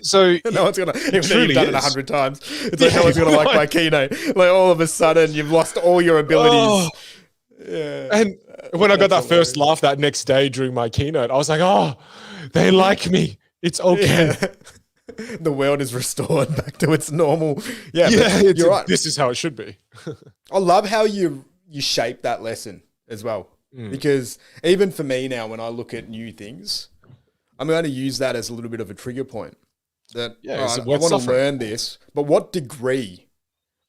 So no one's going to, even though you've done it 100 times, it's like no one's going to like my keynote. Like all of a sudden you've lost all your abilities. Yeah. And when I got that first laugh that next day during my keynote, I was like, they like me. It's okay. Yeah. The world is restored back to its normal. Yeah, you're right. This is how it should be. I love how you shape that lesson as well. Because even for me now, when I look at new things, I'm going to use that as a little bit of a trigger point. That Yeah, it's I worth want to suffering. learn this, but what degree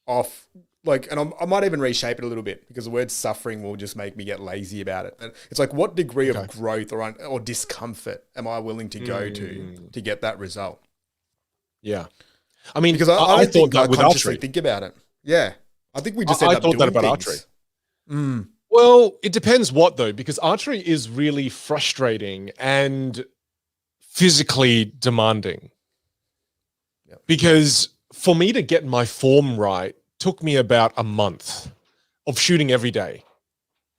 of like, and I might even reshape it a little bit because the word suffering will just make me get lazy about it. And it's like, what degree of growth or discomfort am I willing to go to get that result? Yeah. I mean, Because I I don't thought think I that with consciously archery. think about it. Yeah, I think we just end I up thought that doing about things. archery. Well, it depends what though, because archery is really frustrating and physically demanding. Yep. Because for me to get my form right took me about a month of shooting every day.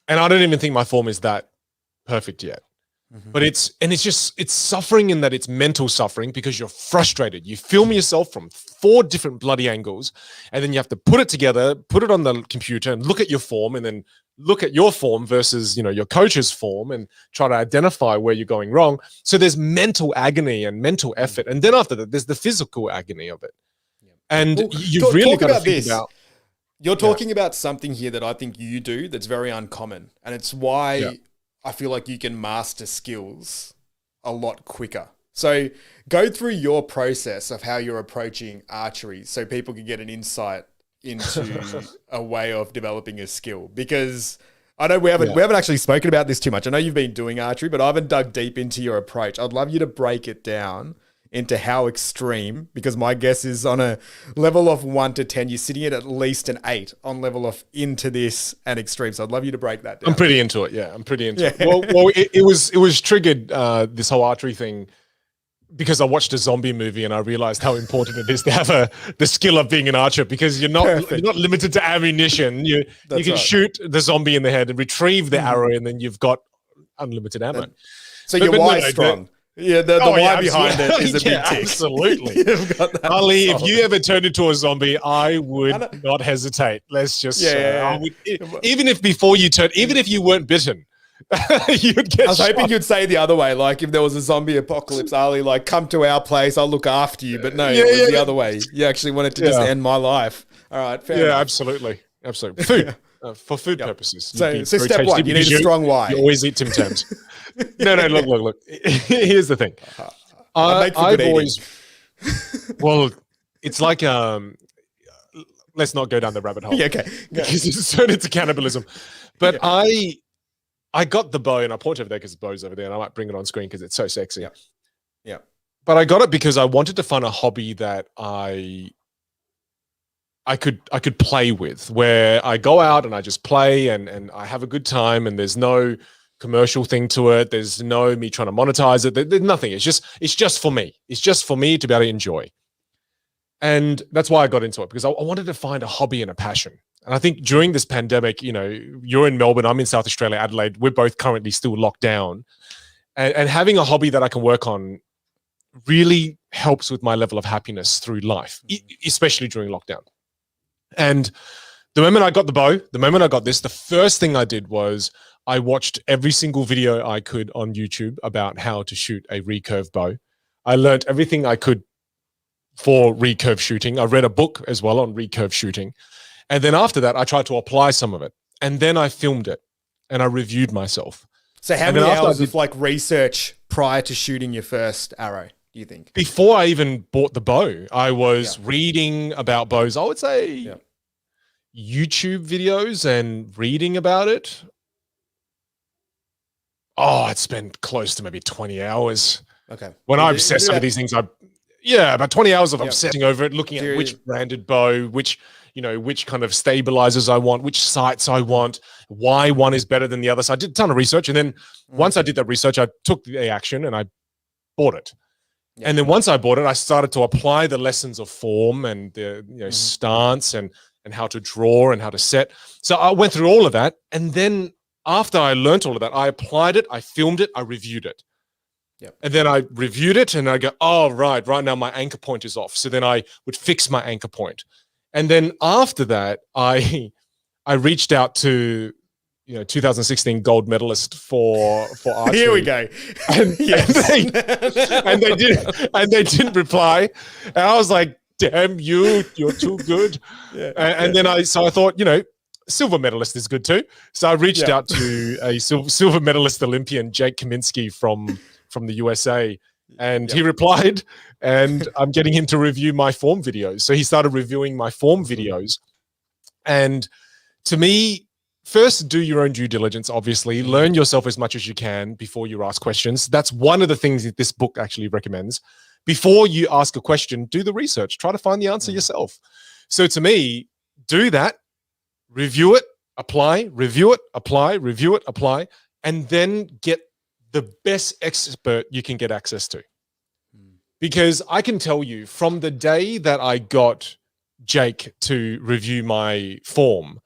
And I don't even think my form is that perfect yet. But it's suffering in that it's mental suffering because you're frustrated. You film yourself from 4 different bloody angles, and then you have to put it together, put it on the computer and look at your form, and then look at your form versus, your coach's form and try to identify where you're going wrong. So there's mental agony and mental effort. And then after that, there's the physical agony of it. And you've really got to think about. You're talking about something here that I think you do that's very uncommon. And it's why I feel like you can master skills a lot quicker. So go through your process of how you're approaching archery so people can get an insight into a way of developing a skill. Because I know we haven't actually spoken about this too much. I know you've been doing archery, but I haven't dug deep into your approach. I'd love you to break it down into how extreme, because my guess is on a level of 1 to 10, you're sitting at least an 8 on level of into this and extreme. So I'd love you to break that down. I'm pretty into it. Yeah, I'm pretty into it. Well, it was triggered, this whole archery thing, because I watched a zombie movie and I realized how important it is to have the skill of being an archer, because you're not limited to ammunition. You can shoot the zombie in the head and retrieve the arrow, and then you've got unlimited ammo. So your why strong. Yeah, the why behind it is a big tick. Absolutely. Ali, if you ever turned into a zombie, I would not hesitate. Let's just say. I would, even if you weren't bitten, you'd get I was hoping you'd say the other way, like if there was a zombie apocalypse, Ali, like come to our place, I'll look after you. But no, it was the other way. You actually wanted to just end my life. All right, fair enough. Absolutely. Food. For food purposes. So step 1, you need a strong why. You always eat Tim Tams. No, look. Here's the thing. I've always, well, it's like, let's not go down the rabbit hole. Yeah, okay. Because it's turned into cannibalism. But I got the bow, and I point over there because the bow's over there, and I might bring it on screen because it's so sexy. Yeah. But I got it because I wanted to find a hobby that I could play with, where I go out and I just play and I have a good time, and there's no commercial thing to it. There's no me trying to monetize it. There's nothing. It's just for me. It's just for me to be able to enjoy. And that's why I got into it, because I wanted to find a hobby and a passion. And I think during this pandemic, you're in Melbourne, I'm in South Australia, Adelaide. We're both currently still locked down. And having a hobby that I can work on really helps with my level of happiness through life, especially during lockdown. And the moment I got the bow, the moment I got this, the first thing I did was I watched every single video I could on YouTube about how to shoot a recurve bow. I learned everything I could for recurve shooting. I read a book as well on recurve shooting. And then after that, I tried to apply some of it. And then I filmed it and I reviewed myself. So how many hours of like research prior to shooting your first arrow, do you think? Before I even bought the bow, I was reading about bows. I would say YouTube videos and reading about it. Oh, I'd spend close to maybe 20 hours. Okay. When I obsess over these things, about 20 hours of obsessing over it, looking at which branded bow, which kind of stabilizers I want, which sights I want, why one is better than the other. So I did a ton of research. And then once I did that research, I took the action and I bought it. Yeah. And then once I bought it, I started to apply the lessons of form and the stance and how to draw and how to set. So I went through all of that. And then after I learned all of that, I applied it, I filmed it, I reviewed it. Yep. And then I reviewed it and I go, oh, right now my anchor point is off. So then I would fix my anchor point. And then after that, I reached out to 2016 gold medalist for archery. Here we go. And they didn't reply. And I was like, damn you're too good. And then I thought, silver medalist is good too. So I reached out to a silver medalist Olympian, Jake Kaminsky from the USA. And he replied, and I'm getting him to review my form videos. So he started reviewing my form videos. And to me, first, do your own due diligence, obviously. Learn yourself as much as you can before you ask questions. That's one of the things that this book actually recommends. Before you ask a question, do the research. Try to find the answer yourself. So to me, do that, review it, apply, review it, apply, review it, apply, and then get the best expert you can get access to. Because I can tell you, from the day that I got Jake to review my form,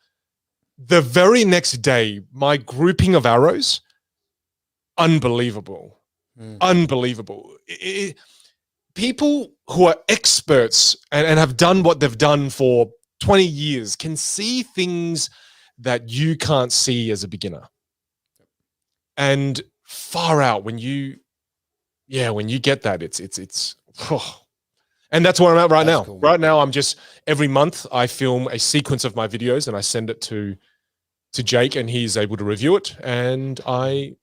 the very next day, my grouping of arrows, unbelievable. Unbelievable. People who are experts and have done what they've done for 20 years can see things that you can't see as a beginner. And far out when you get that, it's and that's where I'm at right now. Cool. Right now, I'm just, every month I film a sequence of my videos and I send it to Jake, and he's able to review it, and I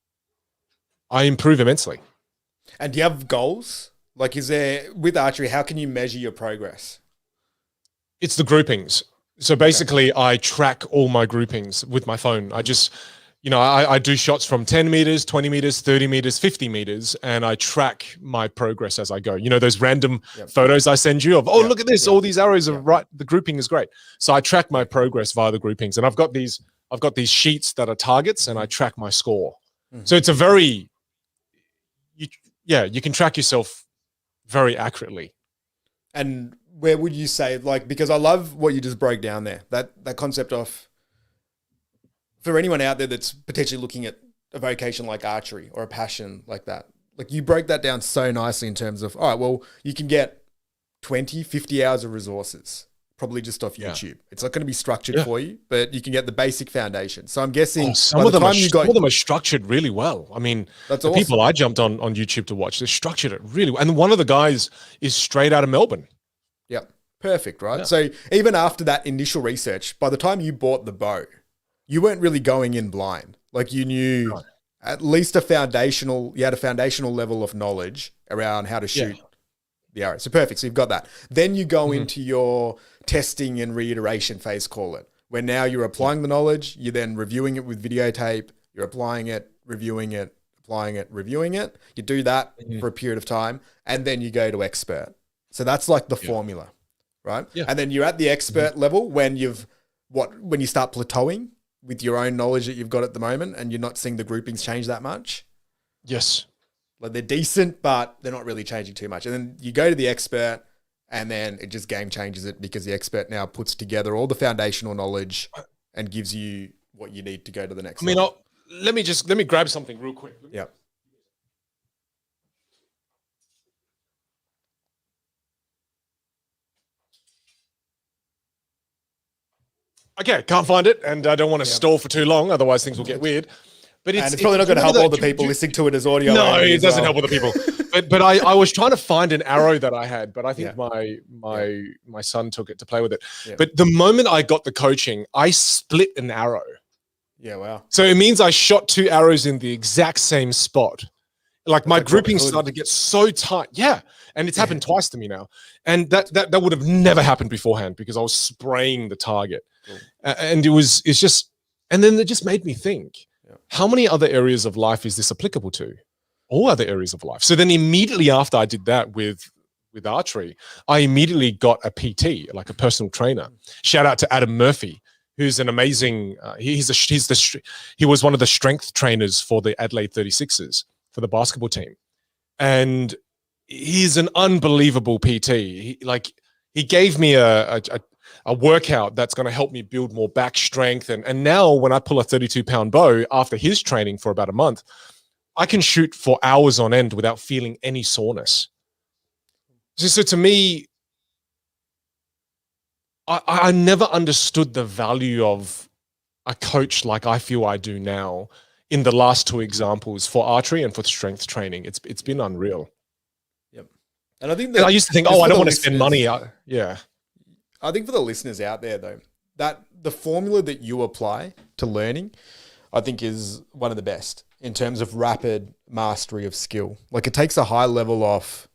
improve immensely. And do you have goals? Like, is there, with archery, how can you measure your progress? It's the groupings. So basically, I track all my groupings with my phone. I just, I do shots from 10 meters, 20 meters, 30 meters, 50 meters, and I track my progress as I go. Those random photos I send you of, look at this, all these arrows are right. The grouping is great. So I track my progress via the groupings, and I've got these sheets that are targets, and I track my score. So it's a very, you can track yourself very accurately. And where would you say, like, because I love what you just broke down there, that concept of, for anyone out there that's potentially looking at a vocation like archery or a passion like that, like, you broke that down so nicely in terms of, all right, well, you can get 20, 50 hours of resources, probably just off YouTube. It's not going to be structured for you, but you can get the basic foundation. So I'm guessing some of them are structured really well. I mean, that's the awesome. People I jumped on YouTube to watch, they structured it really well. And one of the guys is straight out of Melbourne. Yep. Perfect, right? Yeah. So even after that initial research, by the time you bought the bow, you weren't really going in blind. Like, you knew at least you had a foundational level of knowledge around how to shoot the arrow. So perfect. So you've got that. Then you go into your testing and reiteration phase, call it, where now you're applying the knowledge, you're then reviewing it with videotape, you're applying it, reviewing it, applying it, reviewing it. You do that for a period of time, and then you go to expert. So that's like the formula, right? Yeah. And then you're at the expert level when you start plateauing with your own knowledge that you've got at the moment, and you're not seeing the groupings change that much. Yes. Like, they're decent, but they're not really changing too much. And then you go to the expert, and then it just game changes it, because the expert now puts together all the foundational knowledge and gives you what you need to go to the next level. Let me grab something real quick. Yeah. Okay, can't find it, and I don't want to stall for too long, otherwise things will get weird. But it's probably not going to help all the people listening to it as audio. No, it doesn't help all the people. But I was trying to find an arrow that I had, but I think my son took it to play with it. Yeah. But the moment I got the coaching, I split an arrow. Yeah, wow. So it means I shot 2 arrows in the exact same spot. Like, my grouping started to get so tight. Yeah. And it's happened twice to me now. And that would have never happened beforehand, because I was spraying the target. Cool. And and then it just made me think, how many other areas of life is this applicable to? All other areas of life. So then immediately after I did that with archery, I immediately got a PT, like a personal trainer. Shout out to Adam Murphy, who's an amazing, he was one of the strength trainers for the Adelaide 36ers for the basketball team. And he's an unbelievable PT. He gave me a workout that's going to help me build more back strength. And now when I pull a 32-pound bow after his training for about a month, I can shoot for hours on end without feeling any soreness. So to me, I never understood the value of a coach like I feel I do now in the last 2 examples, for archery and for strength training. It's been unreal. Yep. And I think I used to think, I don't want to spend money. I think for the listeners out there, though, that the formula that you apply to learning, I think, is one of the best. in terms of rapid mastery of skill. Like it takes a high level of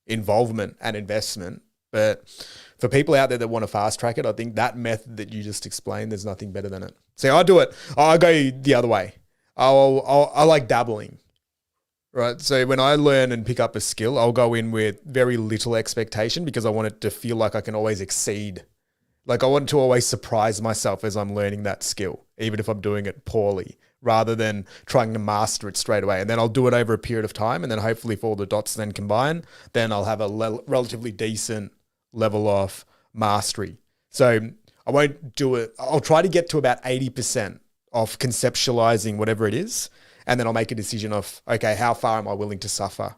involvement and investment, but for people out there that want to fast track it, I think that method that you just explained, there's nothing better than it. See, I do it. I go the other way. I like dabbling, right? So when I learn and pick up a skill, I'll go in with very little expectation because I want it to feel like I can always exceed. Like I want to always surprise myself as I'm learning that skill, even if I'm doing it poorly, rather than trying to master it straight away. And then I'll do it over a period of time. And then hopefully if all the dots then combine, then I'll have a relatively decent level of mastery. So I won't do it. I'll try to get to about 80% of conceptualizing whatever it is. And then I'll make a decision of, okay, how far am I willing to suffer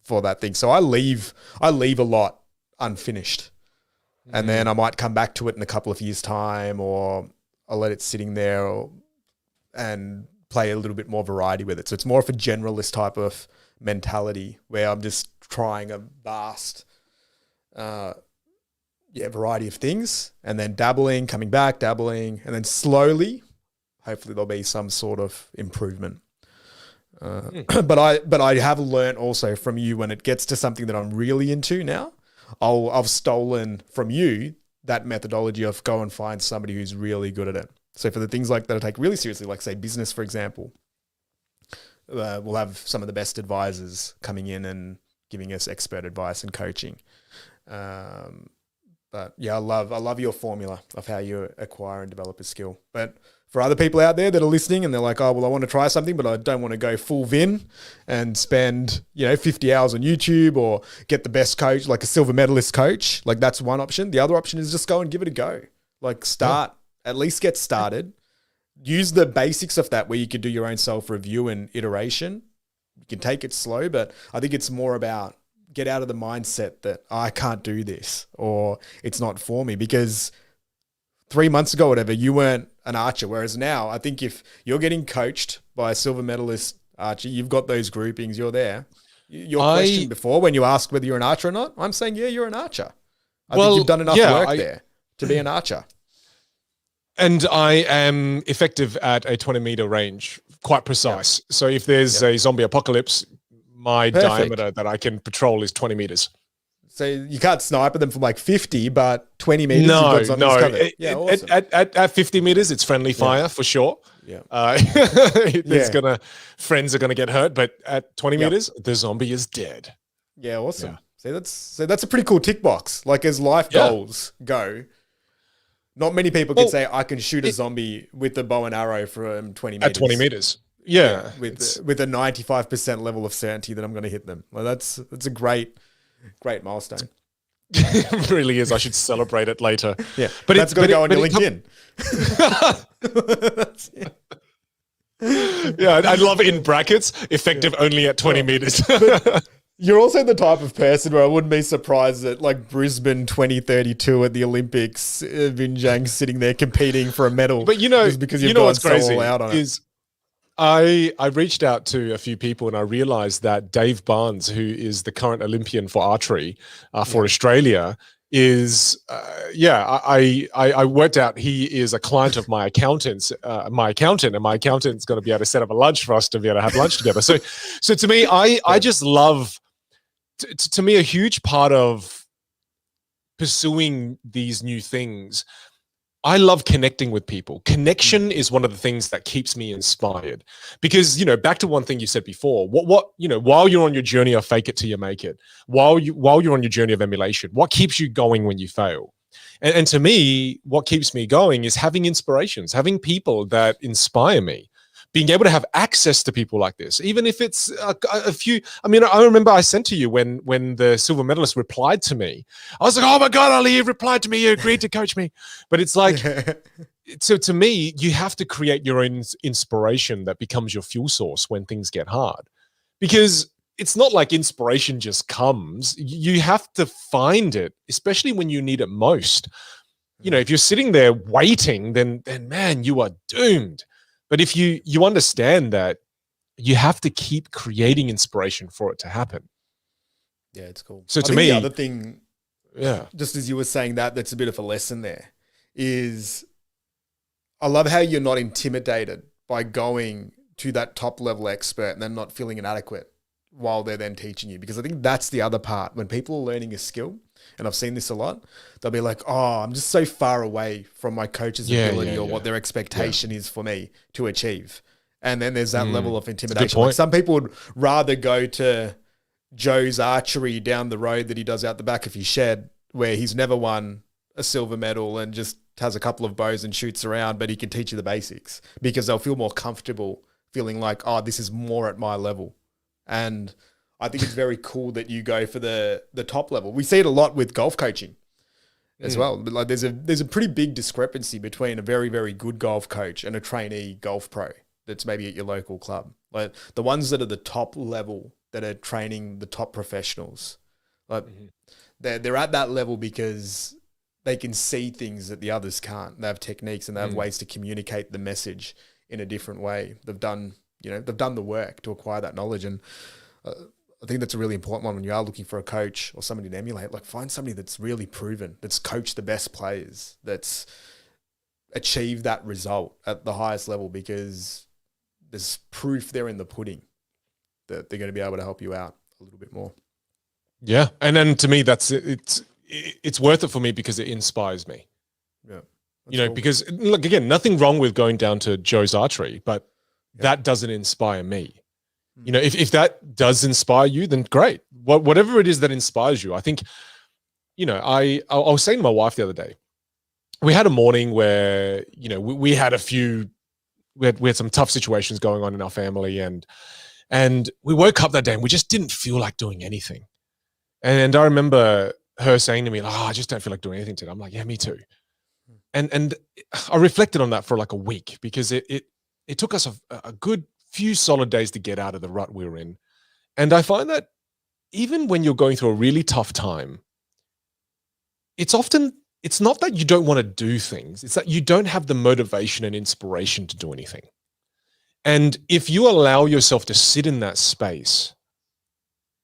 for that thing? So I leave a lot unfinished. And then I might come back to it in a couple of years' time, or I'll let it sitting there and play a little bit more variety with it. So it's more of a generalist type of mentality where I'm just trying a vast variety of things, and then dabbling, coming back, dabbling, and then slowly, hopefully there'll be some sort of improvement. But I have learned also from you, when it gets to something that I'm really into now, I've stolen from you that methodology of go and find somebody who's really good at it. So for the things like that I take really seriously, like say business, for example, we'll have some of the best advisors coming in and giving us expert advice and coaching. But yeah, I love your formula of how you acquire and develop a skill. But for other people out there that are listening and they're like, oh, well, I want to try something, but I don't want to go full Vin and spend, 50 hours on YouTube or get the best coach, like a silver medalist coach. Like that's one option. The other option is just go and give it a go. Like at least get started. Use the basics of that where you can do your own self-review and iteration. You can take it slow, but I think it's more about get out of the mindset that I can't do this or it's not for me, because 3 months ago, whatever, you weren't an archer. Whereas now, I think if you're getting coached by a silver medalist archer, you've got those groupings, you're there. Your question before, when you ask whether you're an archer or not, I'm saying, yeah, you're an archer. I think you've done enough work there to be an archer. And I am effective at a 20-meter range, quite precise. Yep. So if there's a zombie apocalypse, my diameter that I can patrol is 20 meters. So you can't sniper them from like 50, but 20 meters, you've got zombies covered. Awesome. At 50 meters, it's friendly fire for sure. Yeah. Friends are gonna get hurt, but at 20 meters, the zombie is dead. Yeah, awesome. Yeah. That's a pretty cool tick box. Like as life goals go, not many people can say I can shoot a zombie with a bow and arrow from 20 meters. At 20 meters. Yeah. With a 95% level of certainty that I'm going to hit them. Well, that's a great milestone. It really is. I should celebrate it later. Yeah. But that's going to go on your LinkedIn. Yeah, I love in brackets, effective only at 20 meters. You're also the type of person where I wouldn't be surprised that like Brisbane 2032 at the Olympics, Vinh Zhang's sitting there competing for a medal. But just because you've gone so all out on it. I reached out to a few people and I realized that Dave Barnes, who is the current Olympian for archery for Australia, is I worked out he is a client of my accountant, and my accountant's going to be able to set up a lunch for us to be able to have lunch together. So to me, I just love. To me, a huge part of pursuing these new things, I love connecting with people. Connection is one of the things that keeps me inspired, because, back to one thing you said before, while you're on your journey of fake it till you make it, while you're on your journey of emulation, what keeps you going when you fail? And to me, what keeps me going is having inspirations, having people that inspire me, being able to have access to people like this, even if it's a few. I mean, I remember I sent to you when the silver medalist replied to me. I was like, oh my God, Ali, you replied to me. You agreed to coach me. But it's like, so to me, you have to create your own inspiration that becomes your fuel source when things get hard. Because it's not like inspiration just comes. You have to find it, especially when you need it most. If you're sitting there waiting, then man, you are doomed. But if you understand that, you have to keep creating inspiration for it to happen. Yeah, it's cool. So to me, the other thing, just as you were saying that's a bit of a lesson there, is I love how you're not intimidated by going to that top level expert and then not feeling inadequate while they're then teaching you. Because I think that's the other part. When people are learning a skill, and I've seen this a lot, they'll be like, oh, I'm just so far away from my coach's ability or what their expectation is for me to achieve. And then there's that level of intimidation. Like some people would rather go to Joe's archery down the road that he does out the back of his shed, where he's never won a silver medal and just has a couple of bows and shoots around, but he can teach you the basics, because they'll feel more comfortable feeling like, oh, this is more at my level. And I think it's very cool that you go for the top level. We see it a lot with golf coaching as well. But like there's a pretty big discrepancy between a very, very good golf coach and a trainee golf pro that's maybe at your local club. Like the ones that are the top level, that are training the top professionals, like they're at that level because they can see things that the others can't. They have techniques and they have ways to communicate the message in a different way. They've done the work to acquire that knowledge. And I think that's a really important one when you are looking for a coach or somebody to emulate. Like find somebody that's really proven, that's coached the best players, that's achieved that result at the highest level, because there's proof there in the pudding that they're going to be able to help you out a little bit more. Yeah. And then to me, it's worth it for me because it inspires me. Yeah. Cool. Because look, again, nothing wrong with going down to Joe's archery, but that doesn't inspire me. If that does inspire you, then great. Whatever it is that inspires you. I think, I was saying to my wife the other day, we had a morning where, we had we had some tough situations going on in our family, and we woke up that day and we just didn't feel like doing anything. And I remember her saying to me, I just don't feel like doing anything today. I'm like, yeah, me too. And I reflected on that for like a week, because it took us a good few solid days to get out of the rut we were in. And I find that even when you're going through a really tough time, it's not that you don't want to do things. It's that you don't have the motivation and inspiration to do anything. And if you allow yourself to sit in that space,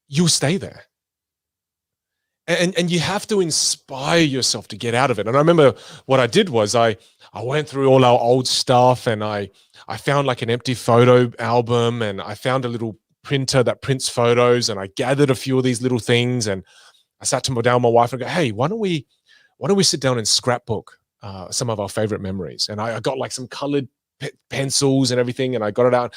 you'll stay there. And you have to inspire yourself to get out of it. And I remember what I did was I went through all our old stuff, and I found like an empty photo album, and I found a little printer that prints photos, and I gathered a few of these little things, and I sat down with my wife and go, hey, why don't we sit down and scrapbook some of our favorite memories? And I got like some colored pencils and everything, and I got it out.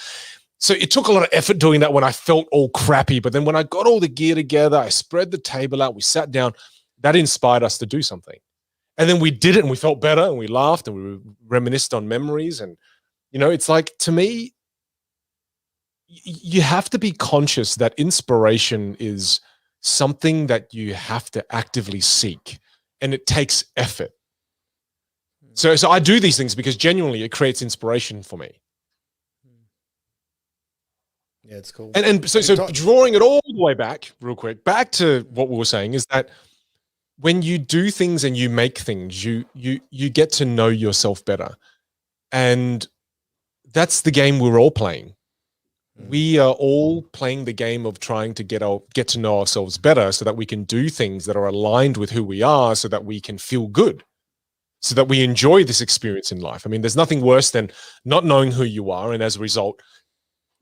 So it took a lot of effort doing that when I felt all crappy. But then when I got all the gear together, I spread the table out, we sat down, that inspired us to do something. And then we did it, and we felt better, and we laughed, and we reminisced on memories. And, it's like, to me, you have to be conscious that inspiration is something that you have to actively seek, and it takes effort. So I do these things because genuinely it creates inspiration for me. Yeah, it's cool. And so drawing it all the way back real quick, back to what we were saying, is that when you do things and you make things, you get to know yourself better. And that's the game we're all playing. We are all playing the game of trying to get to know ourselves better, so that we can do things that are aligned with who we are, so that we can feel good, so that we enjoy this experience in life. I mean, there's nothing worse than not knowing who you are, and as a result,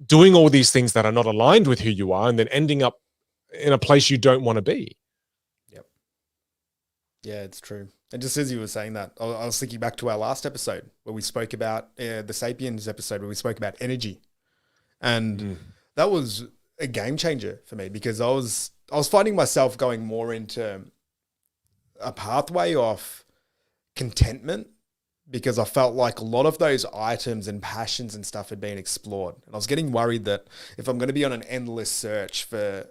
doing all these things that are not aligned with who you are, and then ending up in a place you don't want to be. Yep. Yeah, it's true. And just as you were saying that, I was thinking back to our last episode where we spoke about the Sapiens episode, where we spoke about energy. And that was a game changer for me, because I was finding myself going more into a pathway of contentment, because I felt like a lot of those items and passions and stuff had been explored. And I was getting worried that if I'm going to be on an endless searching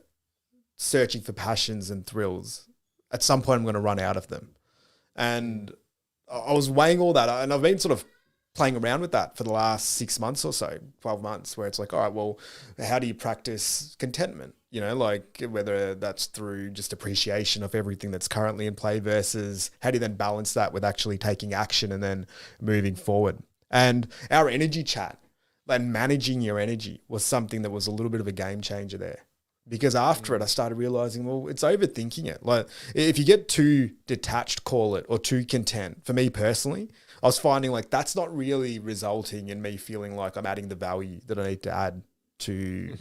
for passions and thrills, at some point I'm going to run out of them. And I was weighing all that, and I've been sort of playing around with that for the last 6 months or so, 12 months, where it's like, all right, well, how do you practice contentment? Like whether that's through just appreciation of everything that's currently in play, versus how do you then balance that with actually taking action and then moving forward? And our energy chat and managing your energy was something that was a little bit of a game changer there. Because after it, I started realizing, well, it's overthinking it. Like if you get too detached, call it, or too content, for me personally, I was finding like that's not really resulting in me feeling like I'm adding the value that I need to add to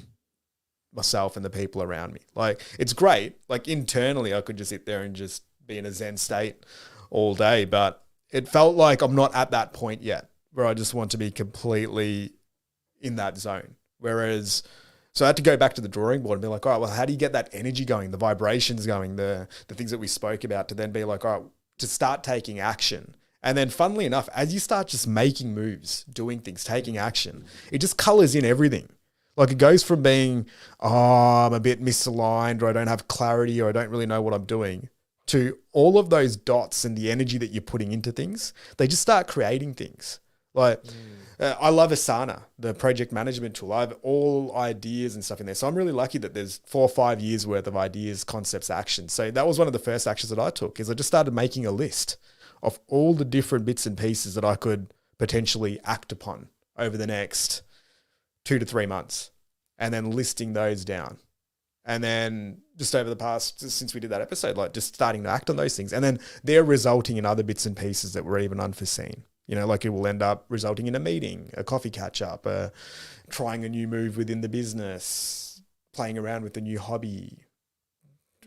myself and the people around me. Like, it's great. Like, internally, I could just sit there and just be in a Zen state all day, but it felt like I'm not at that point yet where I just want to be completely in that zone. Whereas, so I had to go back to the drawing board and be like, all right, well, how do you get that energy going, the vibrations going, the things that we spoke about, to then be like, all right, to start taking action. And then funnily enough, as you start just making moves, doing things, taking action, it just colors in everything. Like, it goes from being, oh, I'm a bit misaligned, or I don't have clarity, or I don't really know what I'm doing, to all of those dots and the energy that you're putting into things. They just start creating things. Like, I love Asana, the project management tool. I have all ideas and stuff in there. So I'm really lucky that there's 4 or 5 years worth of ideas, concepts, actions. So that was one of the first actions that I took, is I just started making a list of all the different bits and pieces that I could potentially act upon over the next 2 to 3 months, and then listing those down. And then just over the past, since we did that episode, like just starting to act on those things. And then they're resulting in other bits and pieces that were even unforeseen. You know, like it will end up resulting in a meeting, a coffee catch up, trying a new move within the business, playing around with a new hobby,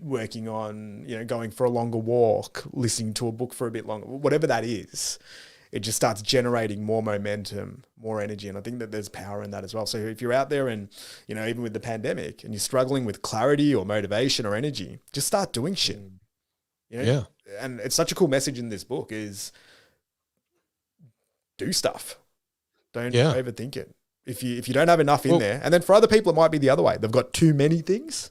working on, you know, going for a longer walk, listening to a book for a bit longer, whatever that is. It just starts generating more momentum, more energy. And I think that there's power in that as well. So if you're out there and, you know, even with the pandemic and you're struggling with clarity or motivation or energy, just start doing shit. You know? Yeah. And it's such a cool message in this book is do stuff. Don't overthink it. If you don't have enough in there, and then for other people, it might be the other way. They've got too many things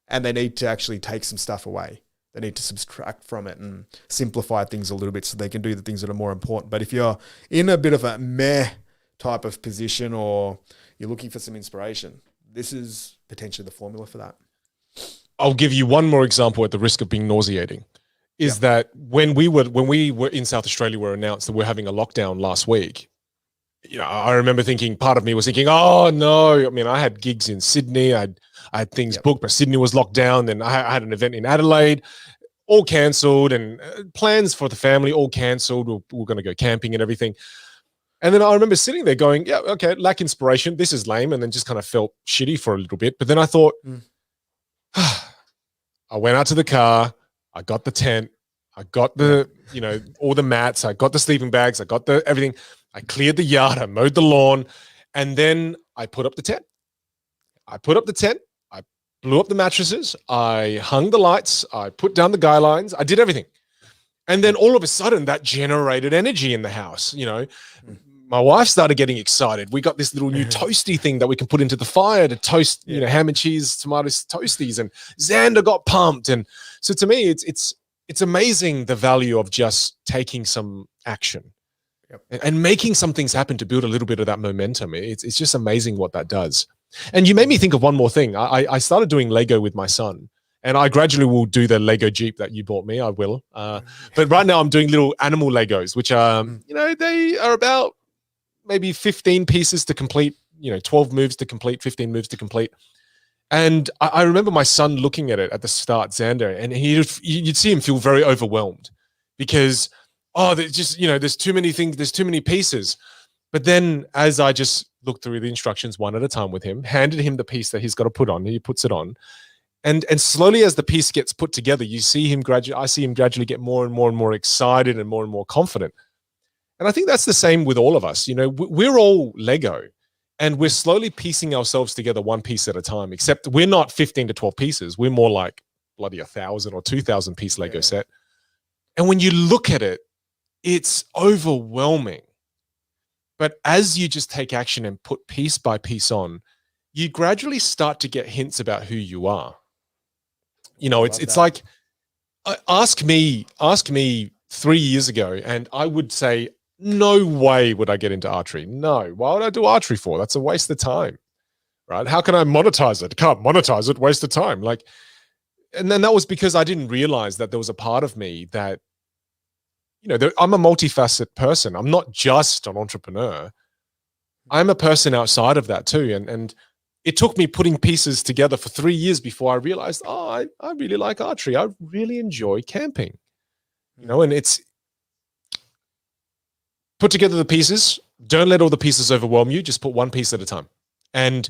and they need to actually take some stuff away. They need to subtract from it and simplify things a little bit so they can do the things that are more important. But if you're in a bit of a meh type of position, or you're looking for some inspiration, this is potentially the formula for that. I'll give you one more example at the risk of being nauseating. Is that when we were in South Australia, we were announced that we're having a lockdown last week. You know, I remember thinking, part of me was thinking, oh no, I mean, I had gigs in Sydney, I had things booked, but Sydney was locked down. Then I had an event in Adelaide, all cancelled, and plans for the family all cancelled. We're going to go camping and everything. And then I remember sitting there going, yeah, okay, lack inspiration. This is lame. And then just kind of felt shitty for a little bit. But then I thought, I went out to the car, I got the tent, I got the, you know, all the mats, I got the sleeping bags, I got the everything. I cleared the yard, I mowed the lawn, and then I put up the tent. I blew up the mattresses, I hung the lights, I put down the guy lines, I did everything. And then all of a sudden that generated energy in the house. You know, my wife started getting excited. We got this little new toasty thing that we can put into the fire to toast, you know, ham and cheese, tomatoes, toasties, and Xander got pumped. And so to me, it's amazing the value of just taking some action and making some things happen to build a little bit of that momentum. It's just amazing what that does. And you made me think of one more thing. I started doing Lego with my son, and I gradually will do the Lego Jeep that you bought me. I will. But right now I'm doing little animal Legos, which are, you know, they are about maybe 15 pieces to complete, you know, 12 moves to complete, 15 moves to complete. And I remember my son looking at it at the start, Xander, and you'd see him feel very overwhelmed because, there's just, you know, there's too many things, there's too many pieces. But then as I just looked through the instructions one at a time with him, handed him the piece that he's got to put on, he puts it on. And slowly as the piece gets put together, I see him gradually get more and more excited and more confident. And I think that's the same with all of us. You know, we're all Lego, and we're slowly piecing ourselves together one piece at a time, except we're not 15 to 12 pieces. We're more like bloody 1,000 or 2,000 piece Lego set. And when you look at it, it's overwhelming. But as you just take action and put piece by piece on, you gradually start to get hints about who you are. You know, it's like, ask me 3 years ago, and I would say, no way would I get into archery. No. Why would I do archery for? That's a waste of time, right? How can I monetize it? Can't monetize it, waste of time. Like, and then that was because I didn't realize that there was a part of me that, you know, I'm a multifaceted person. I'm not just an entrepreneur. I'm a person outside of that too. And it took me putting pieces together for 3 years before I realized, I really like archery. I really enjoy camping, you know, and put together the pieces. Don't let all the pieces overwhelm you. Just put one piece at a time. And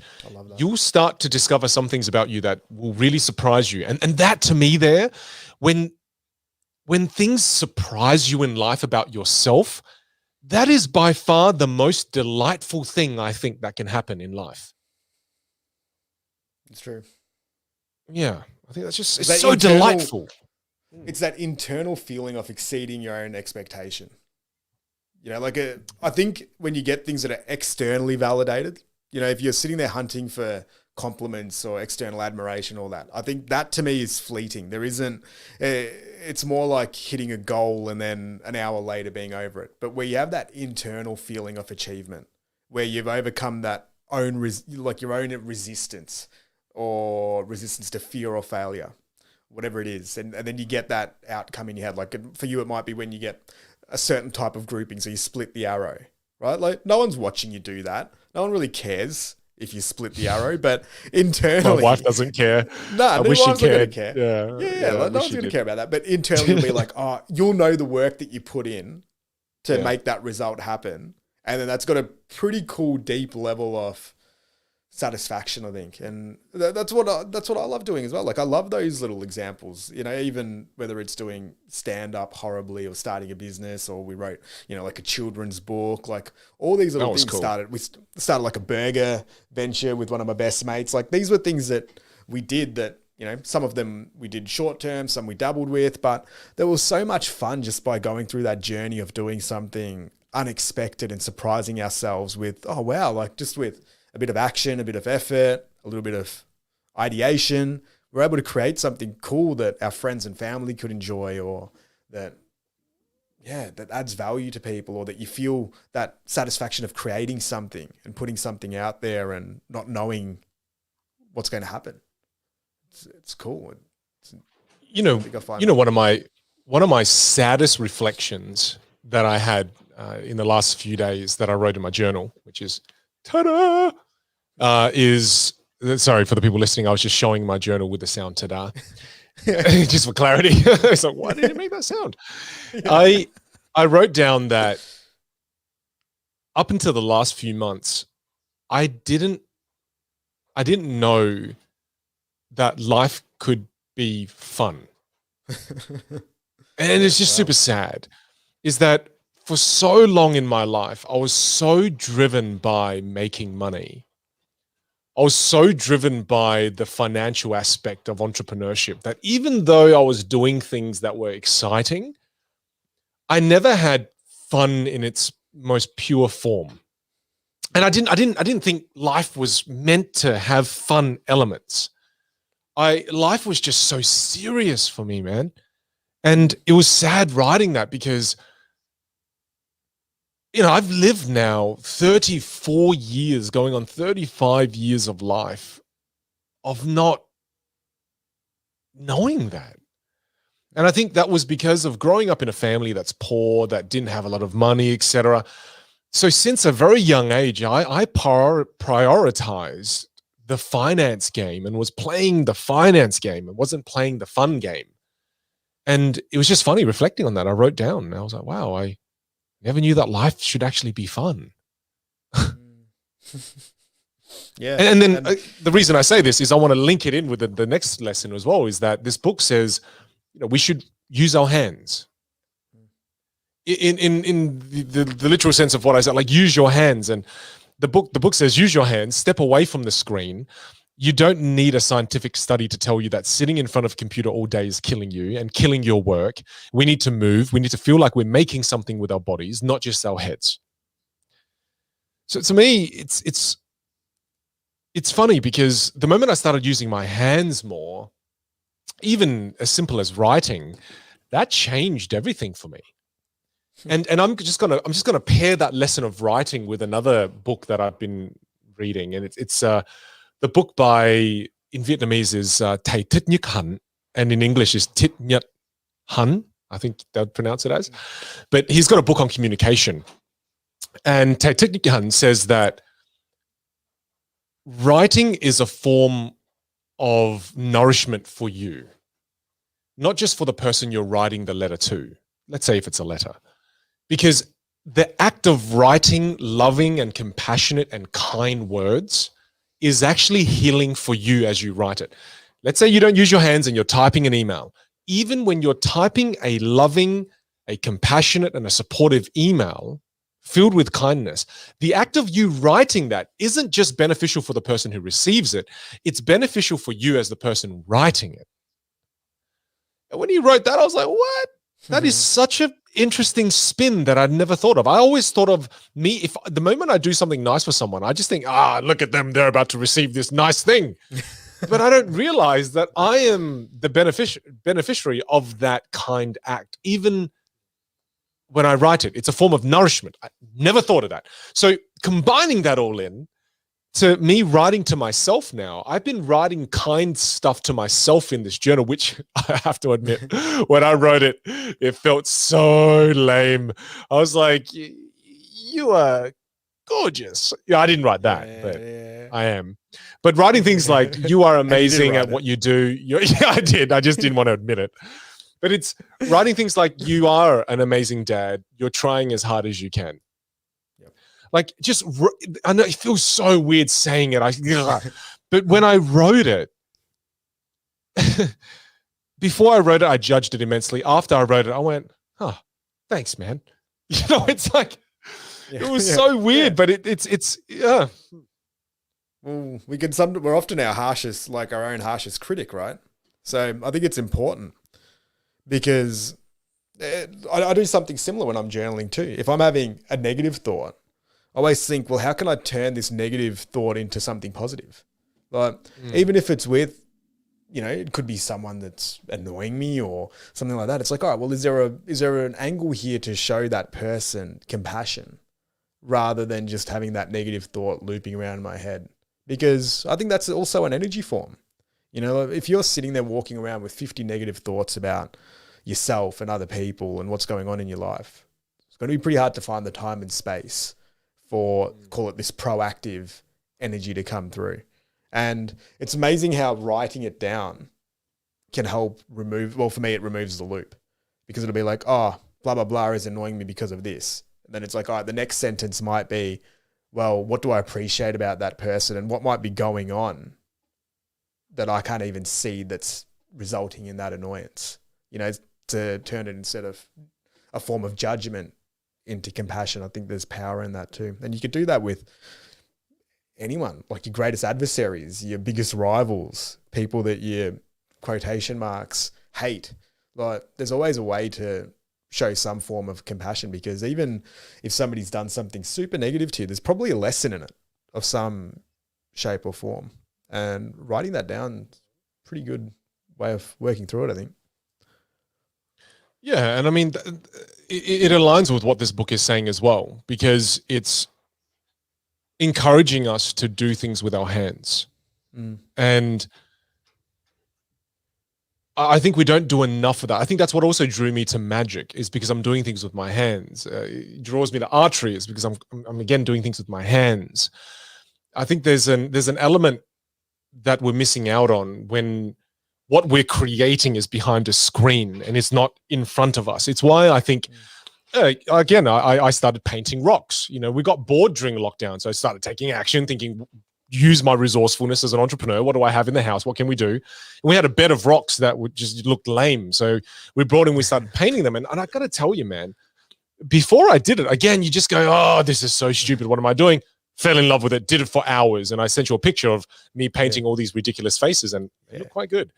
you'll start to discover some things about you that will really surprise you. And that, to me, there, when things surprise you in life about yourself, that is by far the most delightful thing I think that can happen in life. It's true. Yeah, I think that's just, it's so delightful. It's that internal feeling of exceeding your own expectation. You know, like I think when you get things that are externally validated, you know, if you're sitting there hunting for compliments or external admiration, all that, I think that to me is fleeting. There isn't, it's more like hitting a goal and then an hour later being over it. But where you have that internal feeling of achievement, where you've overcome that own, like your own resistance or resistance to fear or failure, whatever it is. And then you get that outcome in your head. Like for you, it might be when you get a certain type of grouping. So you split the arrow, right? Like no one's watching you do that. No one really cares if you split the arrow, but internally, my wife doesn't care. No, I wish she cared. Care. Yeah, like, no one's going to care about that. But internally, you'll be like, oh, you'll know the work that you put in to make that result happen, and then that's got a pretty cool, deep level of satisfaction, I think, and that's what I love doing as well. Like I love those little examples, you know, even whether it's doing stand up horribly or starting a business, or we wrote, you know, like a children's book, like all these little things. Cool. We started like a burger venture with one of my best mates. Like these were things that we did that, you know, some of them we did short term, some we dabbled with, but there was so much fun just by going through that journey of doing something unexpected and surprising ourselves with, oh wow, like just with a bit of action, a bit of effort, a little bit of ideation, we're able to create something cool that our friends and family could enjoy, or that adds value to people, or that you feel that satisfaction of creating something and putting something out there and not knowing what's going to happen. It's cool. One of my saddest reflections that I had in the last few days that I wrote in my journal, which is ta-da, is, sorry for the people listening, I was just showing my journal with the sound ta-da, just for clarity. It's like, why did you make that sound? Yeah. I wrote down that up until the last few months, I didn't know that life could be fun. And it's just super sad, is that for so long in my life, I was so driven by making money. I was so driven by the financial aspect of entrepreneurship that even though I was doing things that were exciting, I never had fun in its most pure form. And I didn't think life was meant to have fun elements. Life was just so serious for me, man. And it was sad writing that because, you know, I've lived now 34 years, going on 35 years of life of not knowing that. And I think that was because of growing up in a family that's poor, that didn't have a lot of money, etc. So since a very young age, I prioritized the finance game and was playing the finance game and wasn't playing the fun game. And it was just funny reflecting on that. I wrote down and I was like, wow, I never knew that life should actually be fun. Yeah. And then the reason I say this is I want to link it in with the next lesson as well, is that this book says, you know, we should use our hands. In the literal sense of what I said, like use your hands. And the book says use your hands, step away from the screen. You don't need a scientific study to tell you that sitting in front of a computer all day is killing you and killing your work. We need to move. We need to feel like we're making something with our bodies, not just our heads. So to me, it's funny because the moment I started using my hands more, even as simple as writing, that changed everything for me. And I'm just gonna pair that lesson of writing with another book that I've been reading, and it's the book in Vietnamese is Thầy Thích Nhất Hạnh, and in English is Thích Nhất Hạnh, I think they'd pronounce it as. But he's got a book on communication, and Thầy Thích Nhất Hạnh says that writing is a form of nourishment for you, not just for the person you're writing the letter to. Let's say if it's a letter. Because the act of writing loving and compassionate and kind words is actually healing for you as you write it. Let's say you don't use your hands and you're typing an email. Even when you're typing a loving, a compassionate, and a supportive email filled with kindness, the act of you writing that isn't just beneficial for the person who receives it, it's beneficial for you as the person writing it. And when he wrote that, I was like, what? That is such an interesting spin that I'd never thought of. I always thought of me, if the moment I do something nice for someone, I just think, look at them, they're about to receive this nice thing. But I don't realize that I am the beneficiary of that kind act, even when I write it. It's a form of nourishment. I never thought of that. So combining that all in, to me writing to myself now, I've been writing kind stuff to myself in this journal, which I have to admit, when I wrote it, it felt so lame. I was like, you are gorgeous. Yeah, I didn't write that, but I am. But writing things like, you are amazing at what you do. Yeah, I did. I just didn't want to admit it. But it's writing things like, you are an amazing dad. You're trying as hard as you can. Like, I know it feels so weird saying it. But when I wrote it, before I wrote it, I judged it immensely. After I wrote it, I went, oh, thanks, man. You know, it's like, it was so weird, but it's. Well, we're often our own harshest critic, right? So I think it's important because I do something similar when I'm journaling too. If I'm having a negative thought, I always think, well, how can I turn this negative thought into something positive? Like, even if it's with, it could be someone that's annoying me or something like that. It's like, all right, well, is there an angle here to show that person compassion rather than just having that negative thought looping around in my head? Because I think that's also an energy form. If you're sitting there walking around with 50 negative thoughts about yourself and other people and what's going on in your life, it's going to be pretty hard to find the time and space for, call it, this proactive energy to come through. And it's amazing how writing it down can help remove, well, for me, it removes the loop, because it'll be like, oh, blah, blah, blah is annoying me because of this. And then it's like, all right, the next sentence might be, well, what do I appreciate about that person and what might be going on that I can't even see that's resulting in that annoyance, to turn it, instead of a form of judgment, into compassion. I think there's power in that too. And you could do that with anyone, like your greatest adversaries, your biggest rivals, people that you, quotation marks, hate. Like, there's always a way to show some form of compassion, because even if somebody's done something super negative to you, there's probably a lesson in it of some shape or form. And writing that down is a pretty good way of working through it, I think. Yeah, and I mean, it aligns with what this book is saying as well, because it's encouraging us to do things with our hands. And I think we don't do enough of that. I think that's what also drew me to magic, is because I'm doing things with my hands. It draws me to archery is because I'm again doing things with my hands. I think there's an element that we're missing out on when what we're creating is behind a screen and it's not in front of us. It's why I think, again, I started painting rocks. We got bored during lockdown, so I started taking action, thinking, use my resourcefulness as an entrepreneur. What do I have in the house? What can we do? And we had a bed of rocks that would just look lame. So we started painting them. And I got to tell you, man, before I did it, again, you just go, oh, this is so stupid. What am I doing? Fell in love with it, did it for hours. And I sent you a picture of me painting all these ridiculous faces, and they look quite good.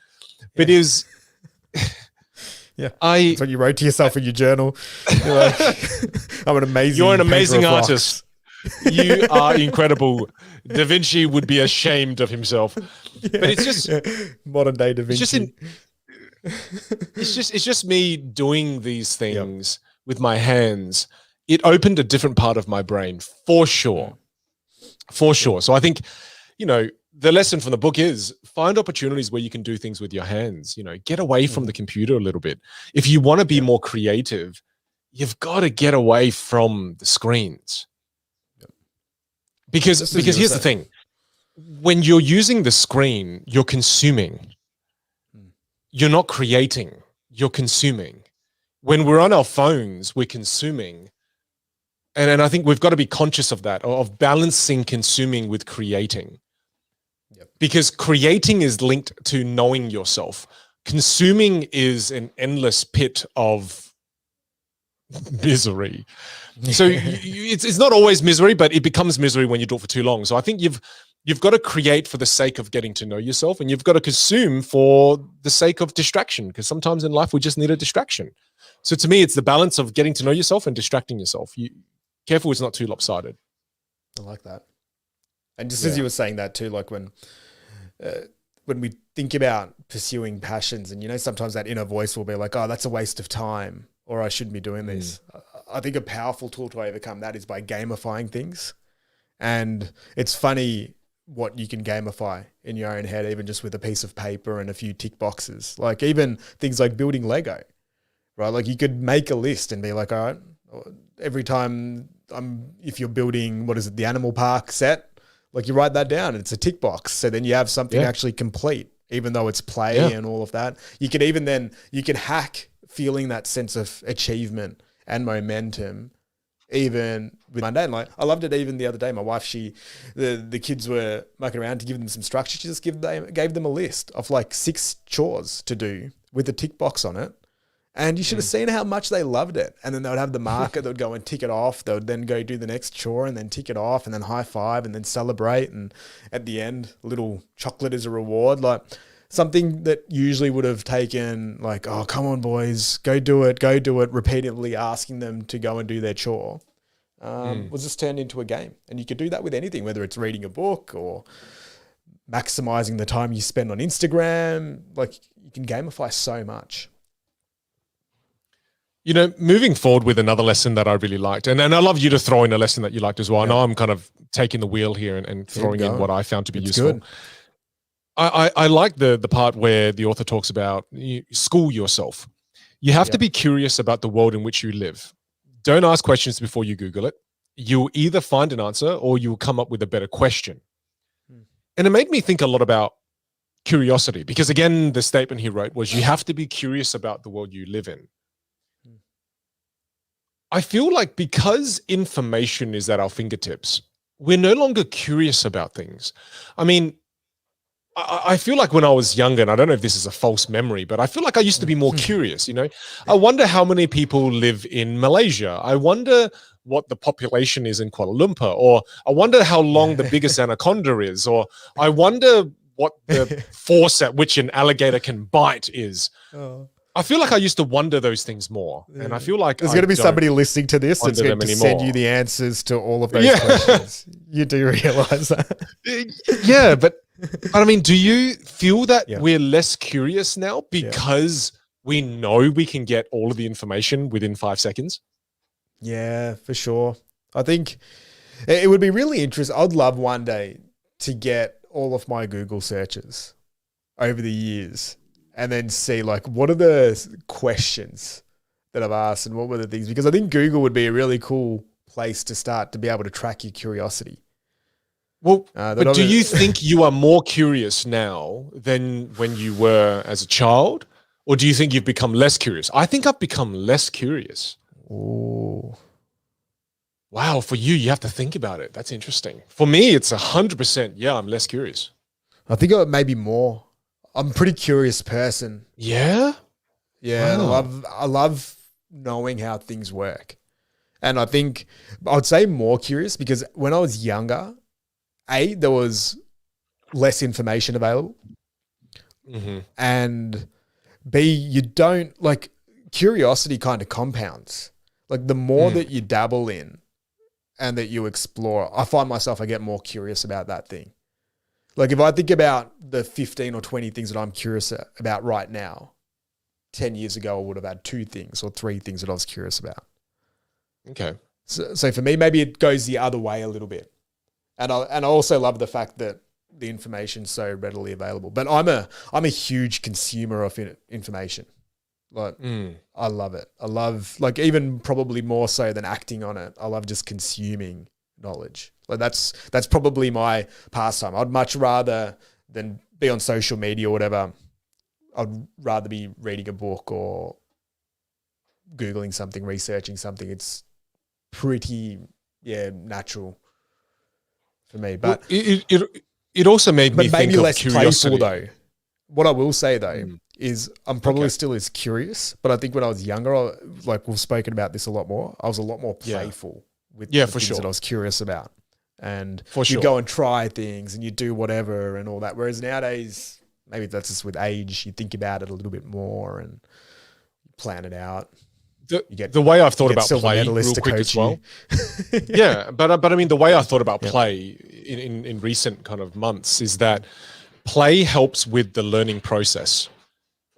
But that's what you wrote to yourself in your journal. You're like, You're an amazing artist. You are incredible. Da Vinci would be ashamed of himself. But it's just modern day Da Vinci. It's just me doing these things with my hands. It opened a different part of my brain, for sure. For sure. So I think, the lesson from the book is find opportunities where you can do things with your hands. Get away from the computer a little bit. If you want to be more creative, you've got to get away from the screens. Because here's the thing. When you're using the screen, you're consuming. You're not creating. You're consuming. When we're on our phones, we're consuming. And I think we've got to be conscious of that, of balancing consuming with creating. Yep. Because creating is linked to knowing yourself. Consuming is an endless pit of misery. So it's not always misery, but it becomes misery when you do it for too long. So I think you've got to create for the sake of getting to know yourself, and you've got to consume for the sake of distraction, because sometimes in life we just need a distraction. So to me, it's the balance of getting to know yourself and distracting yourself. Careful it's not too lopsided. I like that. And just as you were saying that too, like when we think about pursuing passions, and sometimes that inner voice will be like, oh, that's a waste of time, or I shouldn't be doing this. I think a powerful tool to overcome that is by gamifying things. And it's funny what you can gamify in your own head, even just with a piece of paper and a few tick boxes. Like even things like building Lego, right? Like you could make a list and be like, all right, every time if you're building, the animal park set, like you write that down and it's a tick box. So then you have something actually complete, even though it's play and all of that. You could even you can hack feeling that sense of achievement and momentum, even with mundane. Like I loved it even the other day. My wife, the kids were mucking around to give them some structure. She just gave them a list of like 6 chores to do with a tick box on it. And you should have seen how much they loved it. And then they would have the marker, they would go and tick it off. They would then go do the next chore and then tick it off and then high five and then celebrate. And at the end, a little chocolate as a reward. Like something that usually would have taken like, oh, come on, boys, go do it, repeatedly asking them to go and do their chore, was just turned into a game. And you could do that with anything, whether it's reading a book or maximizing the time you spend on Instagram. Like you can gamify so much. Moving forward with another lesson that I really liked, and I love you to throw in a lesson that you liked as well. I know I'm kind of taking the wheel here and throwing in what I found to be useful. Good. I like the part where the author talks about school yourself. You have to be curious about the world in which you live. Don't ask questions before you Google it. You'll either find an answer or you'll come up with a better question. And it made me think a lot about curiosity, because again, the statement he wrote was you have to be curious about the world you live in. I feel like because information is at our fingertips, we're no longer curious about things. I mean, I feel like when I was younger, and I don't know if this is a false memory, but I feel like I used to be more curious, I wonder how many people live in Malaysia. I wonder what the population is in Kuala Lumpur, or I wonder how long the biggest anaconda is, or I wonder what the force at which an alligator can bite is. I feel like I used to wonder those things more. And I feel like there's going to be somebody listening to this that's going to send you the answers to all of those questions. You do realize that. Yeah, but I mean, do you feel that we're less curious now because we know we can get all of the information within 5 seconds? Yeah, for sure. I think it would be really interesting. I'd love one day to get all of my Google searches over the years and then see like, what are the questions that I've asked and what were the things? Because I think Google would be a really cool place to start to be able to track your curiosity. Well, but do you think you are more curious now than when you were as a child? Or do you think you've become less curious? I think I've become less curious. Oh, wow. For you, you have to think about it. That's interesting. For me, it's 100%. Yeah, I'm less curious. I think maybe more. I'm a pretty curious person. Yeah? Yeah. Wow. I love knowing how things work. And I think I'd say more curious because when I was younger, there was less information available. Mm-hmm. And B, you don't like curiosity kind of compounds. Like the more that you dabble in and that you explore, I find myself, I get more curious about that thing. Like if I think about the 15 or 20 things that I'm curious about right now, 10 years ago, I would have had 2 things or 3 things that I was curious about. Okay. So for me, maybe it goes the other way a little bit. And I also love the fact that the information's so readily available. But I'm a huge consumer of information. Like I love it. I love like even probably more so than acting on it. I love just consuming knowledge. Like that's probably my pastime. I'd much rather than be on social media or whatever. I'd rather be reading a book or Googling something, researching something. It's pretty natural for me. But it also made me think maybe of less curiosity. playful though. What I will say though is I'm probably still as curious, but I think when I was younger, like we've spoken about this a lot more, I was a lot more playful with the things that I was curious about. And you go and try things and you do whatever and all that. Whereas nowadays, maybe that's just with age, you think about it a little bit more and plan it out. The way I've thought about play real quick as well. But I mean, the way I thought about play in recent kind of months is that play helps with the learning process,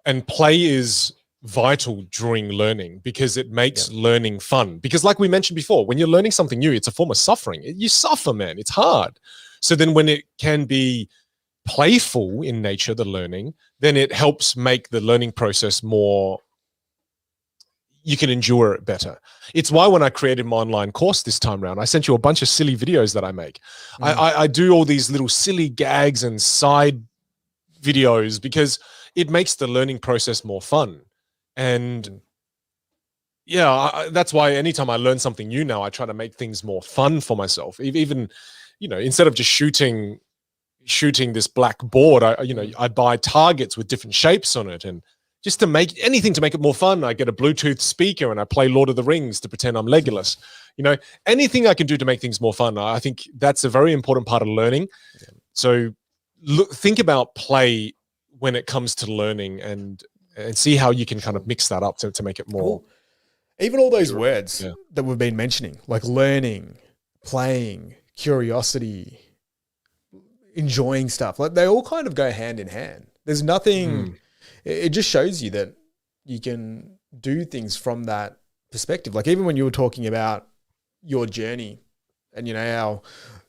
and play is vital during learning because it makes learning fun. Because like we mentioned before, when you're learning something new, it's a form of suffering. You suffer, man. It's hard. So then when it can be playful in nature, the learning, then it helps make the learning process more, you can endure it better. It's why when I created my online course this time around, I sent you a bunch of silly videos that I make. I do all these little silly gags and side videos because it makes the learning process more fun. And that's why anytime I learn something new now, I try to make things more fun for myself. Even, instead of just shooting this black board, I buy targets with different shapes on it, and just to make anything to make it more fun. I get a Bluetooth speaker and I play Lord of the Rings to pretend I'm Legolas. Anything I can do to make things more fun. I think that's a very important part of learning. So think about play when it comes to learning and see how you can kind of mix that up to make it more. Even all those words that we've been mentioning, like learning, playing, curiosity, enjoying stuff, like they all kind of go hand in hand. There's nothing... It just shows you that you can do things from that perspective. Like even when you were talking about your journey and, how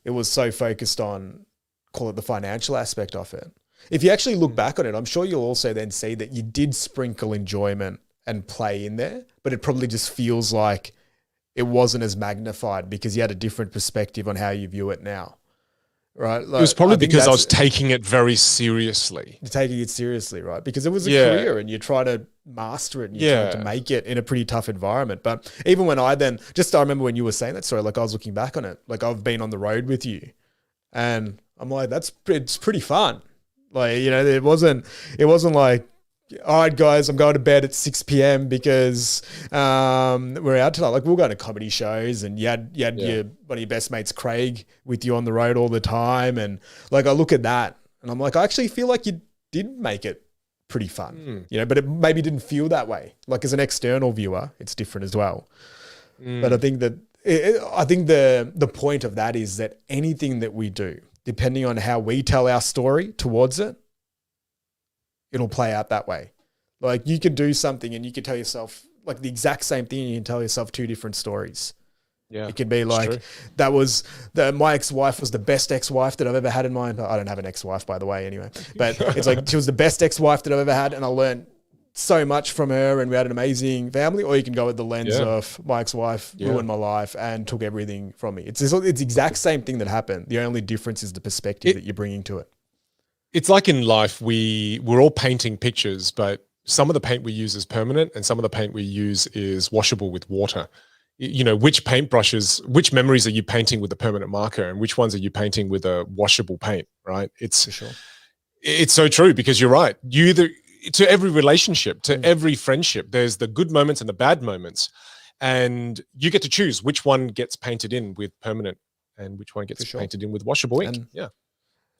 it was so focused on, call it the financial aspect of it. If you actually look back on it, I'm sure you'll also then see that you did sprinkle enjoyment and play in there, but it probably just feels like it wasn't as magnified because you had a different perspective on how you view it now. Right. Like, it was probably because I was taking it very seriously. You're taking it seriously, right? Because it was a career and you try to master it and you try to make it in a pretty tough environment. But even when I remember when you were saying that story, like I was looking back on it, like I've been on the road with you and I'm like, it's pretty fun. Like, it wasn't like, all right, guys, I'm going to bed at 6 p.m. because we're out tonight. Like we were going to comedy shows and you had one of your best mates, Craig, with you on the road all the time. And like, I look at that and I'm like, I actually feel like you did make it pretty fun, but it maybe didn't feel that way. Like as an external viewer, it's different as well. But I think that, the point of that is that anything that we do, depending on how we tell our story towards it, it'll play out that way. Like you could do something and you could tell yourself like the exact same thing and you can tell yourself two different stories. Yeah. It could be like, my ex-wife was the best ex-wife that I've ever had in my, I don't have an ex-wife by the way anyway, but it's like, she was the best ex-wife that I've ever had and I learned so much from her and we had an amazing family. Or you can go with the lens of my ex-wife ruined my life and took everything from me. It's the exact same thing that happened. The only difference is the perspective that you're bringing to it. It's like in life, we're all painting pictures, but some of the paint we use is permanent and some of the paint we use is washable with water. Which paintbrushes, which memories are you painting with a permanent marker and which ones are you painting with a washable paint, right? It's so true because you're right. To every relationship, to every friendship, there's the good moments and the bad moments. And you get to choose which one gets painted in with permanent and which one gets painted in with washable ink.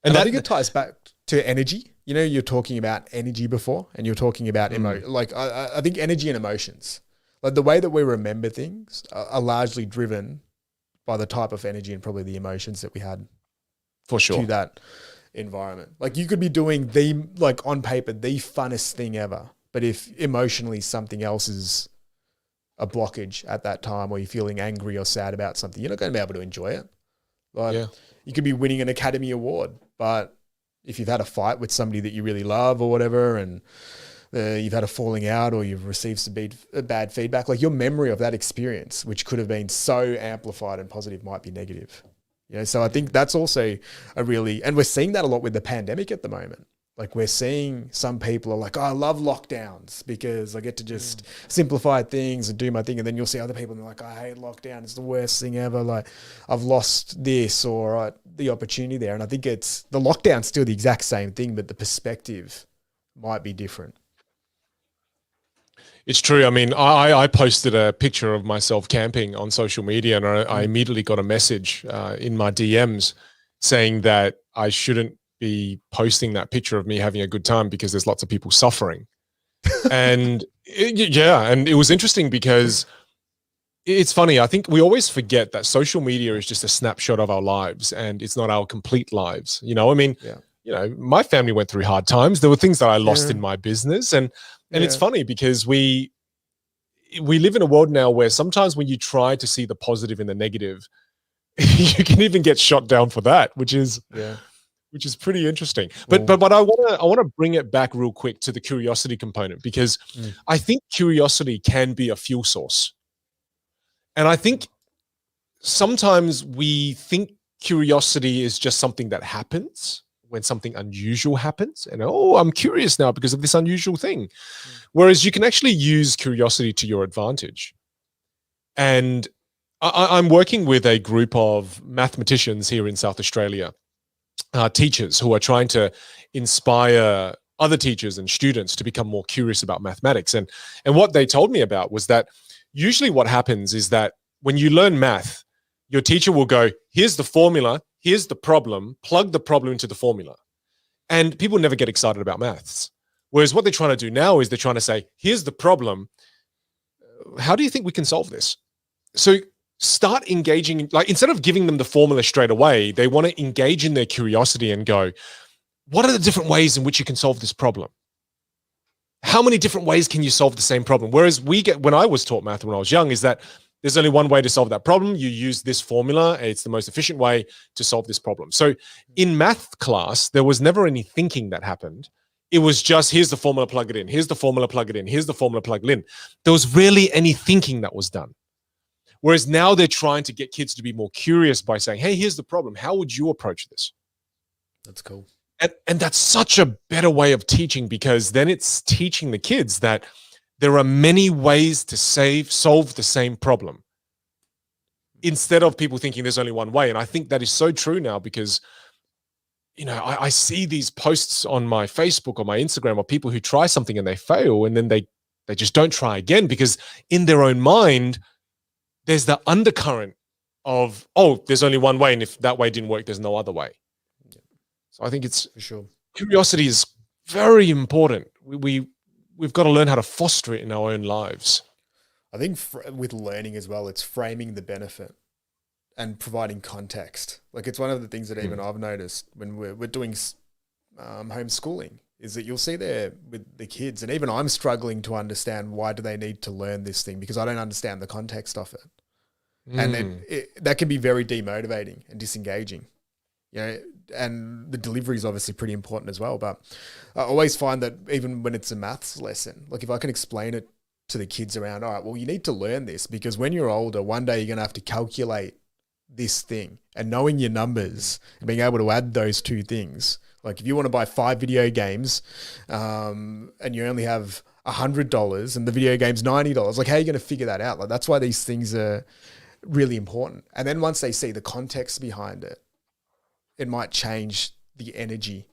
And I think it ties back to energy. You're talking about energy before and you're talking about like I think energy and emotions, like the way that we remember things are largely driven by the type of energy and probably the emotions that we had to that environment. Like you could be doing on paper, the funnest thing ever, but if emotionally something else is a blockage at that time or you're feeling angry or sad about something, you're not going to be able to enjoy it. You could be winning an Academy Award, but if you've had a fight with somebody that you really love or whatever, and you've had a falling out or you've received some bad feedback, like your memory of that experience, which could have been so amplified and positive, might be negative. So I think that's also and we're seeing that a lot with the pandemic at the moment. Like we're seeing some people are like, oh, I love lockdowns because I get to just simplify things and do my thing. And then you'll see other people and they're like, I hate lockdown. It's the worst thing ever. Like I've lost this or the opportunity there. And I think it's the lockdown's still the exact same thing, but the perspective might be different. It's true. I mean, I posted a picture of myself camping on social media and I immediately got a message in my DMs saying that I shouldn't be posting that picture of me having a good time because there's lots of people suffering. And and it was interesting because it's funny. I think we always forget that social media is just a snapshot of our lives and it's not our complete lives. You know, I mean, my family went through hard times. There were things that I lost in my business. And it's funny because we live in a world now where sometimes when you try to see the positive in the negative, you can even get shot down for that, which is pretty interesting. But I want to bring it back real quick to the curiosity component because I think curiosity can be a fuel source. And I think sometimes we think curiosity is just something that happens when something unusual happens. And, I'm curious now because of this unusual thing. Whereas you can actually use curiosity to your advantage. And I'm working with a group of mathematicians here in South Australia, teachers who are trying to inspire other teachers and students to become more curious about mathematics. And what they told me about was that usually what happens is that when you learn math, your teacher will go, here's the formula, here's the problem, plug the problem into the formula. And people never get excited about maths. Whereas what they're trying to do now is they're trying to say, here's the problem. How do you think we can solve this? So start engaging, like instead of giving them the formula straight away, they want to engage in their curiosity and go, what are the different ways in which you can solve this problem? How many different ways can you solve the same problem? Whereas when I was taught math when I was young, is that there's only one way to solve that problem. You use this formula. It's the most efficient way to solve this problem. So in math class, there was never any thinking that happened. It was just, here's the formula, plug it in. Here's the formula, plug it in. Here's the formula, plug it in. There was rarely any thinking that was done. Whereas now they're trying to get kids to be more curious by saying, hey, here's the problem. How would you approach this? That's cool. And that's such a better way of teaching because then it's teaching the kids that there are many ways to solve the same problem instead of people thinking there's only one way. And I think that is so true now because, I see these posts on my Facebook or my Instagram of people who try something and they fail and then they just don't try again because in their own mind, there's the undercurrent of, there's only one way. And if that way didn't work, there's no other way. So I think it's for sure. Curiosity is very important. We've got to learn how to foster it in our own lives. I think with learning as well, it's framing the benefit and providing context. Like it's one of the things that even I've noticed when we're doing homeschooling is that you'll see there with the kids, and even I'm struggling to understand why do they need to learn this thing because I don't understand the context of it. And then that can be very demotivating and disengaging. And the delivery is obviously pretty important as well. But I always find that even when it's a maths lesson, like if I can explain it to the kids around, all right, well, you need to learn this because when you're older, one day you're going to have to calculate this thing, and knowing your numbers and being able to add those two things. Like if you want to buy 5 video games and you only have $100 and the video game's $90, like how are you going to figure that out? Like that's why these things are really important. And then once they see the context behind it, it might change the energy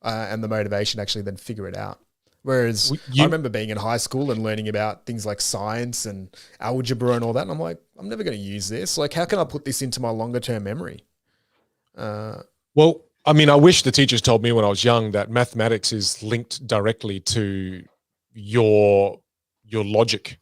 and the motivation to actually then figure it out. Whereas I remember being in high school and learning about things like science and algebra and all that. And I'm like, I'm never going to use this. Like, how can I put this into my longer term memory? Well, I mean, I wish the teachers told me when I was young that mathematics is linked directly to your logic.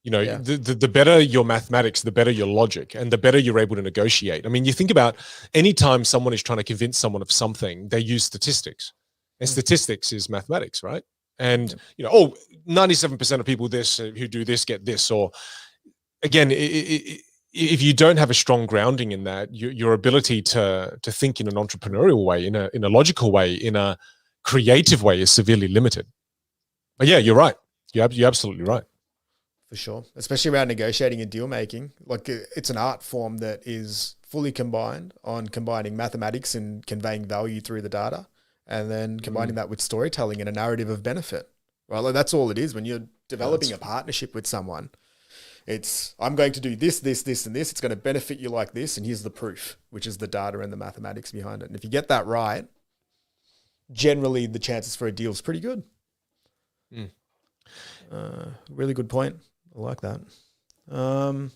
The better your mathematics, the better your logic, and the better you're able to negotiate. I mean, you think about any time someone is trying to convince someone of something, they use statistics. And statistics is mathematics, right? And, 97% of people who do this get this. Or again, if you don't have a strong grounding in that, your ability to think in an entrepreneurial way, in a logical way, in a creative way is severely limited. But yeah, you're right. You're absolutely right. For sure. Especially around negotiating and deal making. Like it's an art form that is fully combined on combining mathematics and conveying value through the data. and then combining that with storytelling and a narrative of benefit, right? Like that's all it is when you're developing a partnership with someone. It's, I'm going to do this, this, this, and this. It's going to benefit you like this. And here's the proof, which is the data and the mathematics behind it. And if you get that right, generally the chances for a deal is pretty good. Really good point. I like that. One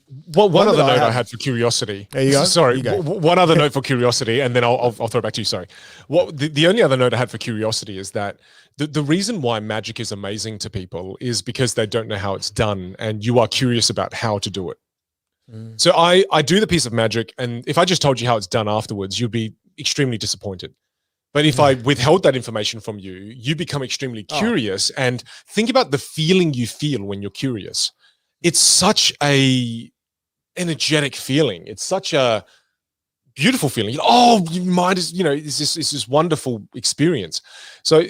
other note I had for curiosity. There you go. Sorry, You go. one other note for curiosity, and then I'll throw it back to you. Sorry. The only other note I had for curiosity is that the reason why magic is amazing to people is because they don't know how it's done, and you are curious about how to do it. So I do the piece of magic, and if I just told you how it's done afterwards, you'd be extremely disappointed. But if I withheld that information from you, you become extremely curious, and think about the feeling you feel when you're curious. It's such a energetic feeling. It's such a beautiful feeling. Oh, your mind is, it's this wonderful experience. So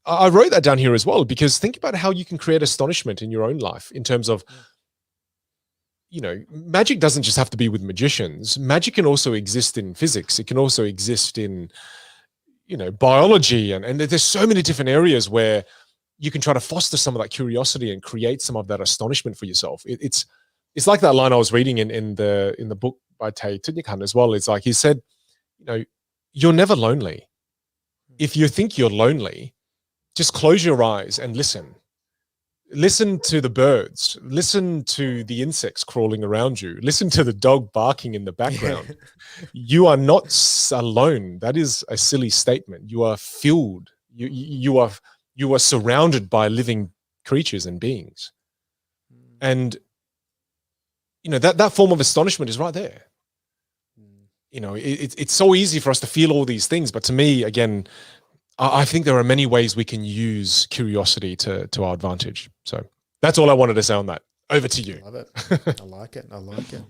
I wrote that down here as well, because think about how you can create astonishment in your own life in terms of, magic doesn't just have to be with magicians. Magic can also exist in physics. It can also exist in, biology. And there's so many different areas where you can try to foster some of that curiosity and create some of that astonishment for yourself. It's like that line I was reading in the book by Tay Tidnikan as well. It's like he said, you're never lonely. If you think you're lonely, just close your eyes and listen. Listen to the birds. Listen to the insects crawling around you. Listen to the dog barking in the background. You are not alone. That is a silly statement. You are filled. You are surrounded by living creatures and beings. And, that form of astonishment is right there. It's so easy for us to feel all these things. But to me, again, I think there are many ways we can use curiosity to our advantage. So that's all I wanted to say on that. Over to you. I love it. I like it.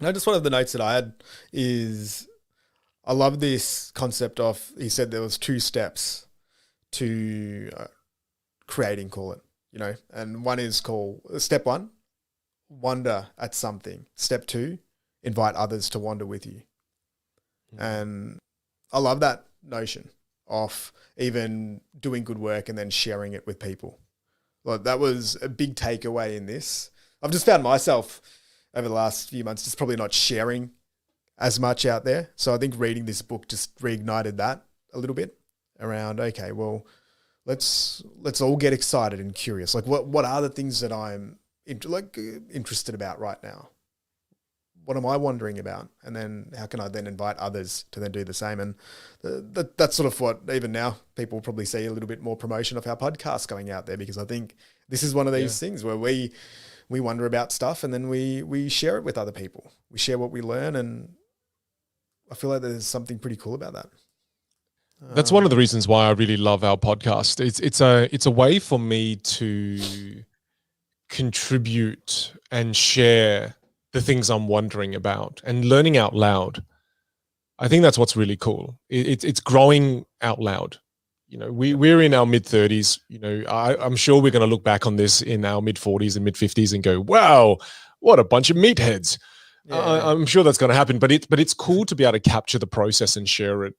No, just one of the notes that I had is I love this concept of, he said there was 2 steps to creating, call it, and one is called step 1, wonder at something. Step 2, invite others to wander with you. And I love that notion of even doing good work and then sharing it with people. Like that was a big takeaway in this. I've just found myself over the last few months just probably not sharing as much out there. So I think reading this book just reignited that a little bit around, okay, well, let's all get excited and curious. Like what are the things that I'm interested about right now? What am I wondering about? And then how can I then invite others to then do the same? And that's sort of what, even now, people will probably see a little bit more promotion of our podcast going out there, because I think this is one of these things where we wonder about stuff and then we share it with other people. We share what we learn, and I feel like there's something pretty cool about that. That's one of the reasons why I really love our podcast. It's a way for me to contribute and share the things I'm wondering about and learning out loud. I think that's what's really cool. It's growing out loud. We're in our mid-30s. I'm sure we're going to look back on this in our mid-40s and mid-50s and go, wow, what a bunch of meatheads. I'm sure that's going to happen, but it's cool to be able to capture the process and share it,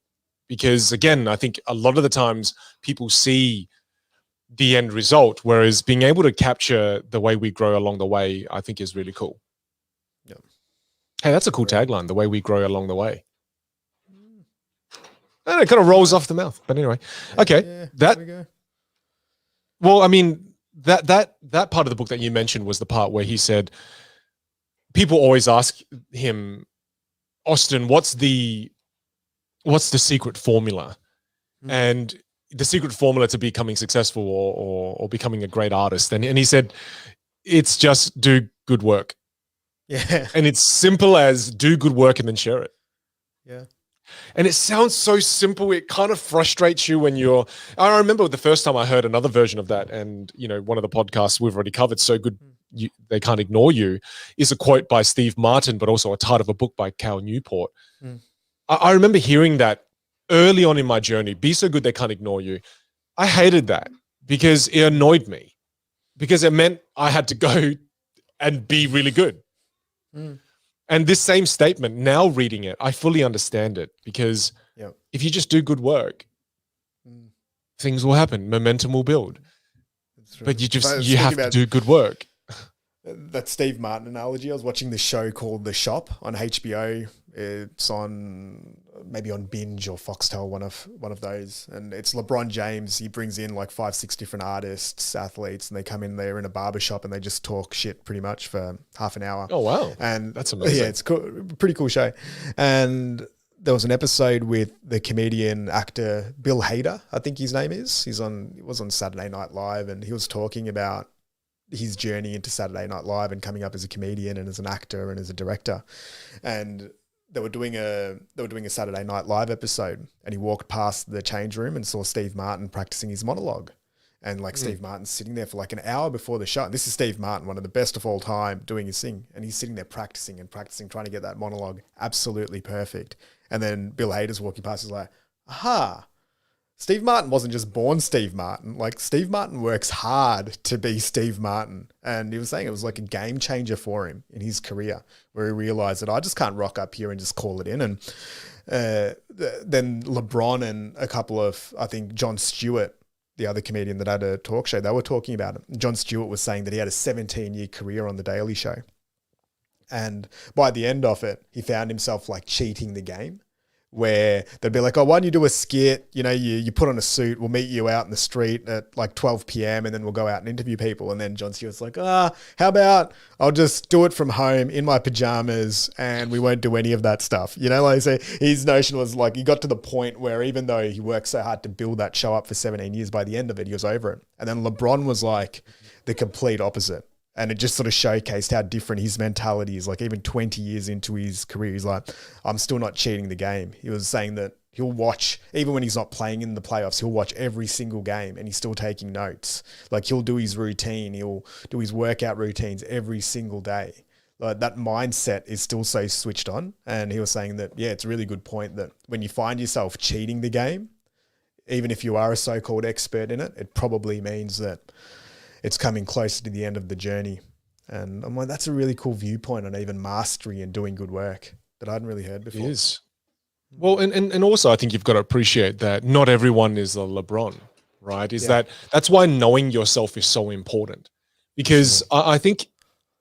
because again, I think a lot of the times people see the end result, whereas being able to capture the way we grow along the way, I think is really cool. Hey, that's a cool tagline, the way we grow along the way. And it kind of rolls off the mouth. But anyway, okay. Well, I mean, that part of the book that you mentioned was the part where he said, people always ask him, Austin, what's the secret formula? And the secret formula to becoming successful or becoming a great artist. And he said, it's just do good work. Yeah. And it's simple as do good work and then share it. Yeah. And it sounds so simple. It kind of frustrates you when I remember the first time I heard another version of that, and, one of the podcasts we've already covered, So Good They Can't Ignore You, is a quote by Steve Martin, but also a title of a book by Cal Newport. I remember hearing that early on in my journey, be so good they can't ignore you. I hated that because it annoyed me, because it meant I had to go and be really good. And this same statement, now reading it, I fully understand it, because if you just do good work, things will happen. Momentum will build. But you have to do good work. That Steve Martin analogy. I was watching this show called The Shop on HBO. It's on maybe on Binge or Foxtel, one of those. And it's LeBron James. He brings in like 5-6 different artists, athletes, and they come in there in a barbershop and they just talk shit pretty much for half an hour. Oh wow! And that's amazing. Yeah, it's cool, pretty cool show. And there was an episode with the comedian actor Bill Hader, I think his name is. He was on Saturday Night Live, and he was talking about his journey into Saturday Night Live and coming up as a comedian and as an actor and as a director. And they were doing a Saturday Night Live episode, and he walked past the change room and saw Steve Martin practicing his monologue. And like Steve Martin's sitting there for like an hour before the show. And this is Steve Martin, one of the best of all time, doing his thing. And he's sitting there practicing, trying to get that monologue absolutely perfect. And then Bill Hader's walking past, he's like, aha, Steve Martin wasn't just born Steve Martin. Like Steve Martin works hard to be Steve Martin. And he was saying it was like a game changer for him in his career, where he realized that I just can't rock up here and just call it in. And then LeBron and a couple of, I think Jon Stewart, the other comedian that had a talk show, they were talking about it. Jon Stewart was saying that he had a 17-year career on The Daily Show. And by the end of it, he found himself like cheating the game, where they'd be like, oh, why don't you do a skit? You know, you put on a suit, we'll meet you out in the street at like 12 p.m. and then we'll go out and interview people. And then Jon Stewart's like, how about I'll just do it from home in my pajamas and we won't do any of that stuff. You know, like so his notion was like, he got to the point where even though he worked so hard to build that show up for 17 years, by the end of it, he was over it. And then LeBron was like the complete opposite. And it just sort of showcased how different his mentality is. Like even 20 years into his career, he's like, I'm still not cheating the game. He was saying that he'll watch, even when he's not playing in the playoffs, he'll watch every single game and he's still taking notes. Like he'll do his routine. He'll do his workout routines every single day. Like that mindset is still so switched on. And he was saying that, yeah, it's a really good point that when you find yourself cheating the game, even if you are a so-called expert in it, it probably means that it's coming closer to the end of the journey. And I'm like, that's a really cool viewpoint on even mastery and doing good work that I hadn't really heard before. It is. Well, and also I think you've got to appreciate that not everyone is a LeBron, right? That's why knowing yourself is so important. Because I think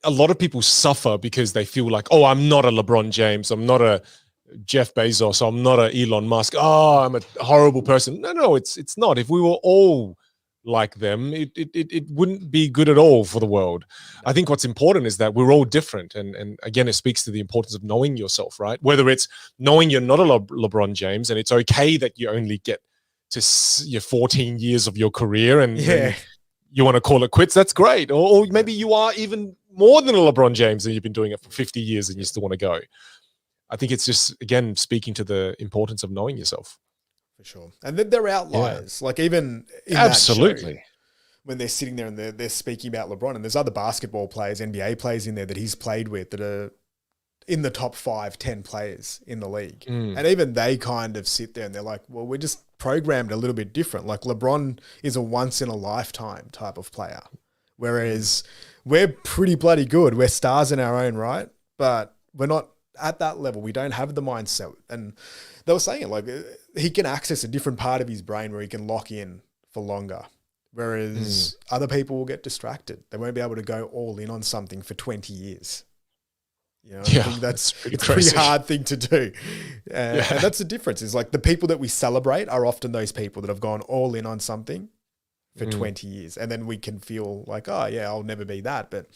a lot of people suffer because they feel like, oh, I'm not a LeBron James. I'm not a Jeff Bezos. I'm not a Elon Musk. Oh, I'm a horrible person. No, it's not. If we were all like them, it wouldn't be good at all for the world. I think what's important is that we're all different. And again, it speaks to the importance of knowing yourself, right? Whether it's knowing you're not a LeBron James and it's okay that you only get to your 14 years of your career and you want to call it quits, that's great. Or maybe you are even more than a LeBron James and you've been doing it for 50 years and you still want to go. I think it's just, again, speaking to the importance of knowing yourself. For sure. And then there are outliers. Like even in absolutely that show, when they're sitting there and they're speaking about LeBron, and there's other basketball players, NBA players in there that he's played with that are in the top 5-10 players in the league. And even they kind of sit there and they're like, well, we're just programmed a little bit different. Like LeBron is a once in a lifetime type of player, whereas we're pretty bloody good. We're stars in our own right, but we're not at that level. We don't have the mindset. And they were saying it like he can access a different part of his brain where he can lock in for longer. Whereas other people will get distracted. They won't be able to go all in on something for 20 years. You know, I think it's a pretty hard thing to do. And that's the difference. Is like the people that we celebrate are often those people that have gone all in on something for 20 years. And then we can feel like, oh yeah, I'll never be that. But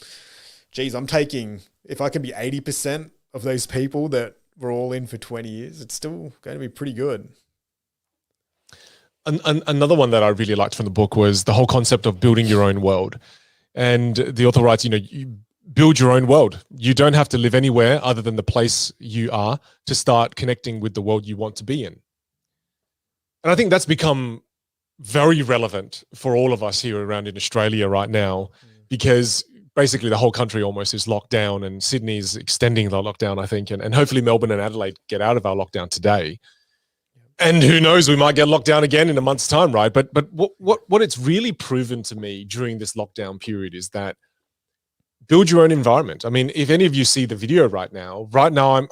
geez, if I can be 80% of those people that were all in for 20 years, it's still going to be pretty good. Another one that I really liked from the book was the whole concept of building your own world. And the author writes, you build your own world. You don't have to live anywhere other than the place you are to start connecting with the world you want to be in. And I think that's become very relevant for all of us here around in Australia right now, because basically the whole country almost is locked down, and Sydney's extending the lockdown, I think, and hopefully Melbourne and Adelaide get out of our lockdown today. And who knows, we might get locked down again in a month's time, right? But what it's really proven to me during this lockdown period is that build your own environment. I mean, if any of you see the video right now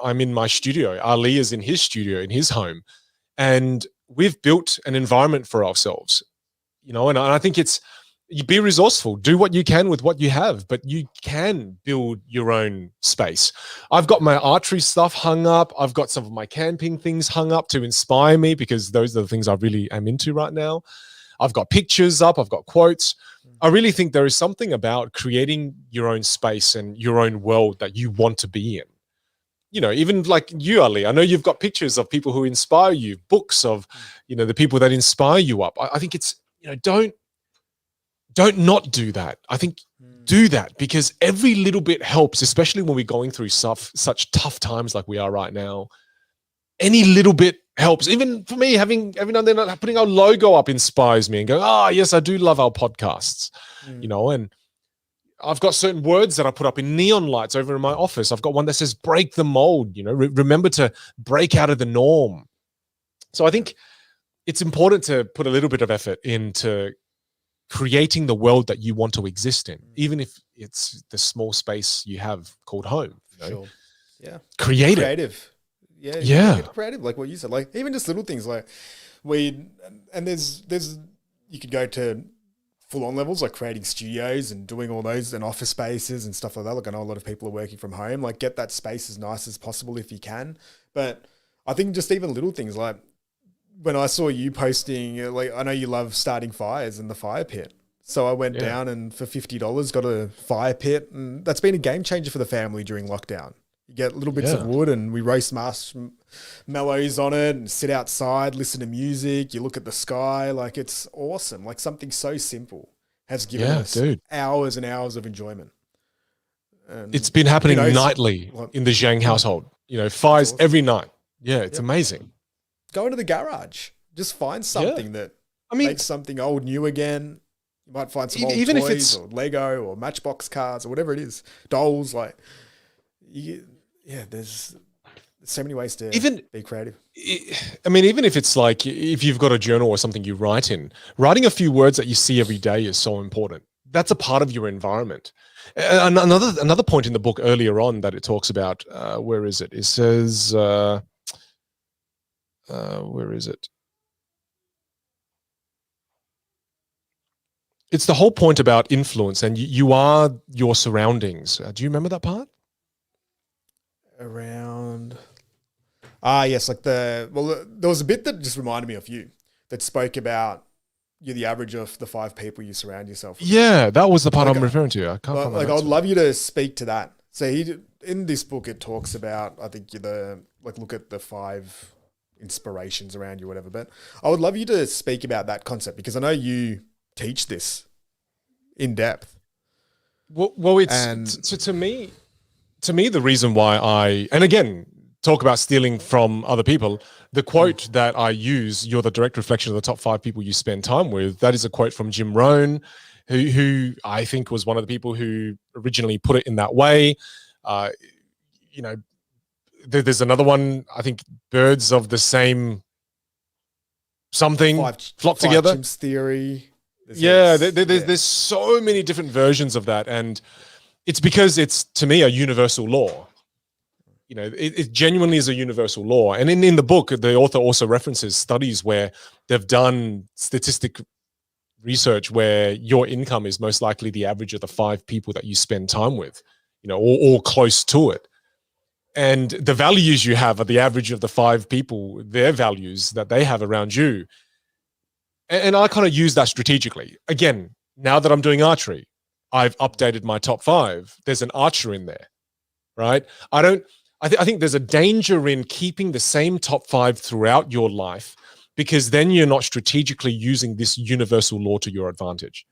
I'm in my studio. Ali is in his studio, in his home, and we've built an environment for ourselves. you know, and I think you be resourceful, do what you can with what you have, but you can build your own space. I've got my archery stuff hung up. I've got some of my camping things hung up to inspire me, because those are the things I really am into right now. I've got pictures up. I've got quotes. I really think there is something about creating your own space and your own world that you want to be in. You know, even like you, Ali, I know you've got pictures of people who inspire you, books of, you know, the people that inspire you up. I think it's, you know, don't not do that. I think do that, because every little bit helps, especially when we're going through such tough times like we are right now. Any little bit helps. Even for me, having every now and then putting our logo up inspires me and go, oh, yes, I do love our podcasts, you know, and I've got certain words that I put up in neon lights over in my office. I've got one that says break the mold, you know, remember to break out of the norm. So I think it's important to put a little bit of effort into creating the world that you want to exist in, even if it's the small space you have called home. You know? Sure. Yeah. Creative. Yeah. Get creative, like what you said. Like even just little things like there's you could go to full on levels, like creating studios and doing all those and office spaces and stuff like that. Like I know a lot of people are working from home, like get that space as nice as possible if you can. But I think just even little things, like when I saw you posting, like I know you love starting fires in the fire pit. So I went down and for $50 got a fire pit, and that's been a game changer for the family during lockdown. You get little bits of wood and we roast marshmallows on it and sit outside, listen to music. You look at the sky. Like it's awesome. Like something so simple has given us hours and hours of enjoyment. And it's been happening nightly in the Zhang household, you know, fires every night. Yeah. It's amazing. Go into the garage, just find something that makes something old new again. You might find some old toys, if it's or Lego or Matchbox cars or whatever it is, dolls, like there's so many ways to be creative. I mean, even if it's like, if you've got a journal or something you write in, writing a few words that you see every day is so important. That's a part of your environment. Another point in the book earlier on that it talks about, where is it? It says, where is it? It's the whole point about influence, and you are your surroundings. Do you remember that part? Yes, like there was a bit that just reminded me of you that spoke about you're the average of the 5 people you surround yourself with. Yeah, that was the part I'm referring to. I can't find I would love you to speak to that. So in this book it talks about, I think look at the 5 inspirations around you, whatever. But I would love you to speak about that concept, because I know you teach this in depth. Well, it's to me, the reason why and again, talk about stealing from other people. The quote that I use, you're the direct reflection of the top 5 people you spend time with. That is a quote from Jim Rohn, who I think was one of the people who originally put it in that way. You know, there's another one, I think, birds of the same something flock together. Chimps theory. There's so many different versions of that. And it's because it's, to me, a universal law. You know, it genuinely is a universal law. And in the book, the author also references studies where they've done statistic research where your income is most likely the average of the 5 people that you spend time with, you know, or close to it. And the values you have are the average of the 5 people, their values that they have around you. And I kind of use that strategically. Again, now that I'm doing archery, I've updated my top 5. There's an archer in there, right? I think there's a danger in keeping the same top 5 throughout your life, because then you're not strategically using this universal law to your advantage.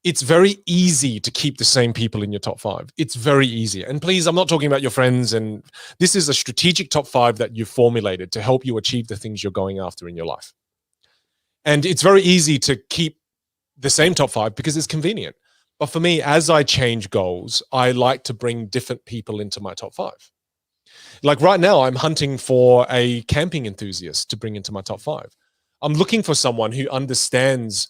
It's very easy to keep the same people in your top 5. It's very easy. And please, I'm not talking about your friends. And this is a strategic top 5 that you've formulated to help you achieve the things you're going after in your life. And it's very easy to keep the same top 5 because it's convenient. But for me, as I change goals, I like to bring different people into my top 5. Like right now, I'm hunting for a camping enthusiast to bring into my top 5. I'm looking for someone who understands,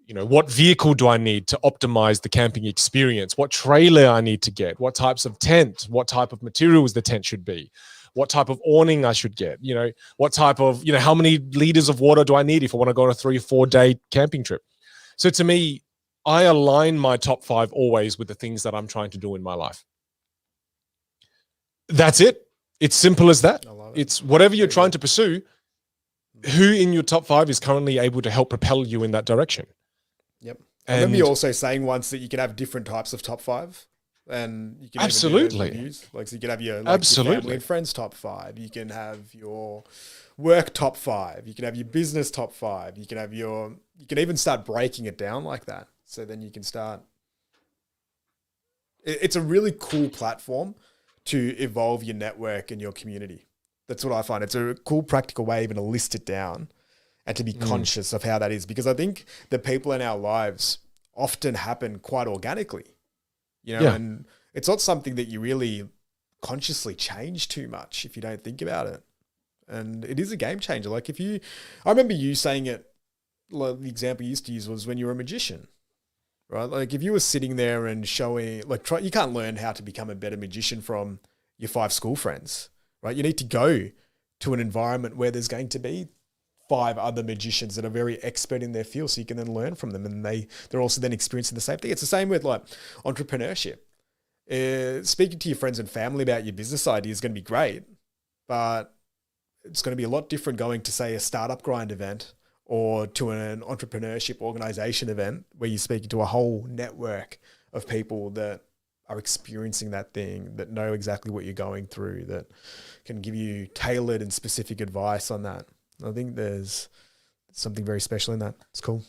you know, what vehicle do I need to optimize the camping experience? What trailer I need to get? What types of tent? What type of materials the tent should be? what type of awning I should get, what type of, how many liters of water do I need if I want to go on a 3 or 4 day camping trip. So to me, I align my top 5 always with the things that I'm trying to do in my life. That's it. It's simple as that. It's whatever you're trying to pursue, who in your top 5 is currently able to help propel you in that direction. Yep. I remember you also saying once that you can have different types of top 5. And you can absolutely even do those like, so you can have your, your family and friends top 5. You can have your work top 5. You can have your business top 5. You can even start breaking it down like that. So then you can start. It's a really cool platform to evolve your network and your community. That's what I find. It's a cool, practical way even to list it down and to be conscious of how that is, because I think the people in our lives often happen quite organically. And it's not something that you really consciously change too much if you don't think about it. And it is a game changer. Like I remember you saying it, like the example you used to use was when you were a magician, right? Like if you were sitting there and showing, you can't learn how to become a better magician from your 5 school friends, right? You need to go to an environment where there's going to be 5 other magicians that are very expert in their field, so you can then learn from them, and they're also then experiencing the same thing. It's the same with like entrepreneurship. Speaking to your friends and family about your business idea is going to be great, but it's going to be a lot different going to, say, a startup grind event or to an entrepreneurship organization event where you're speaking to a whole network of people that are experiencing that thing, that know exactly what you're going through, that can give you tailored and specific advice on that. I think there's something very special in that. It's cool.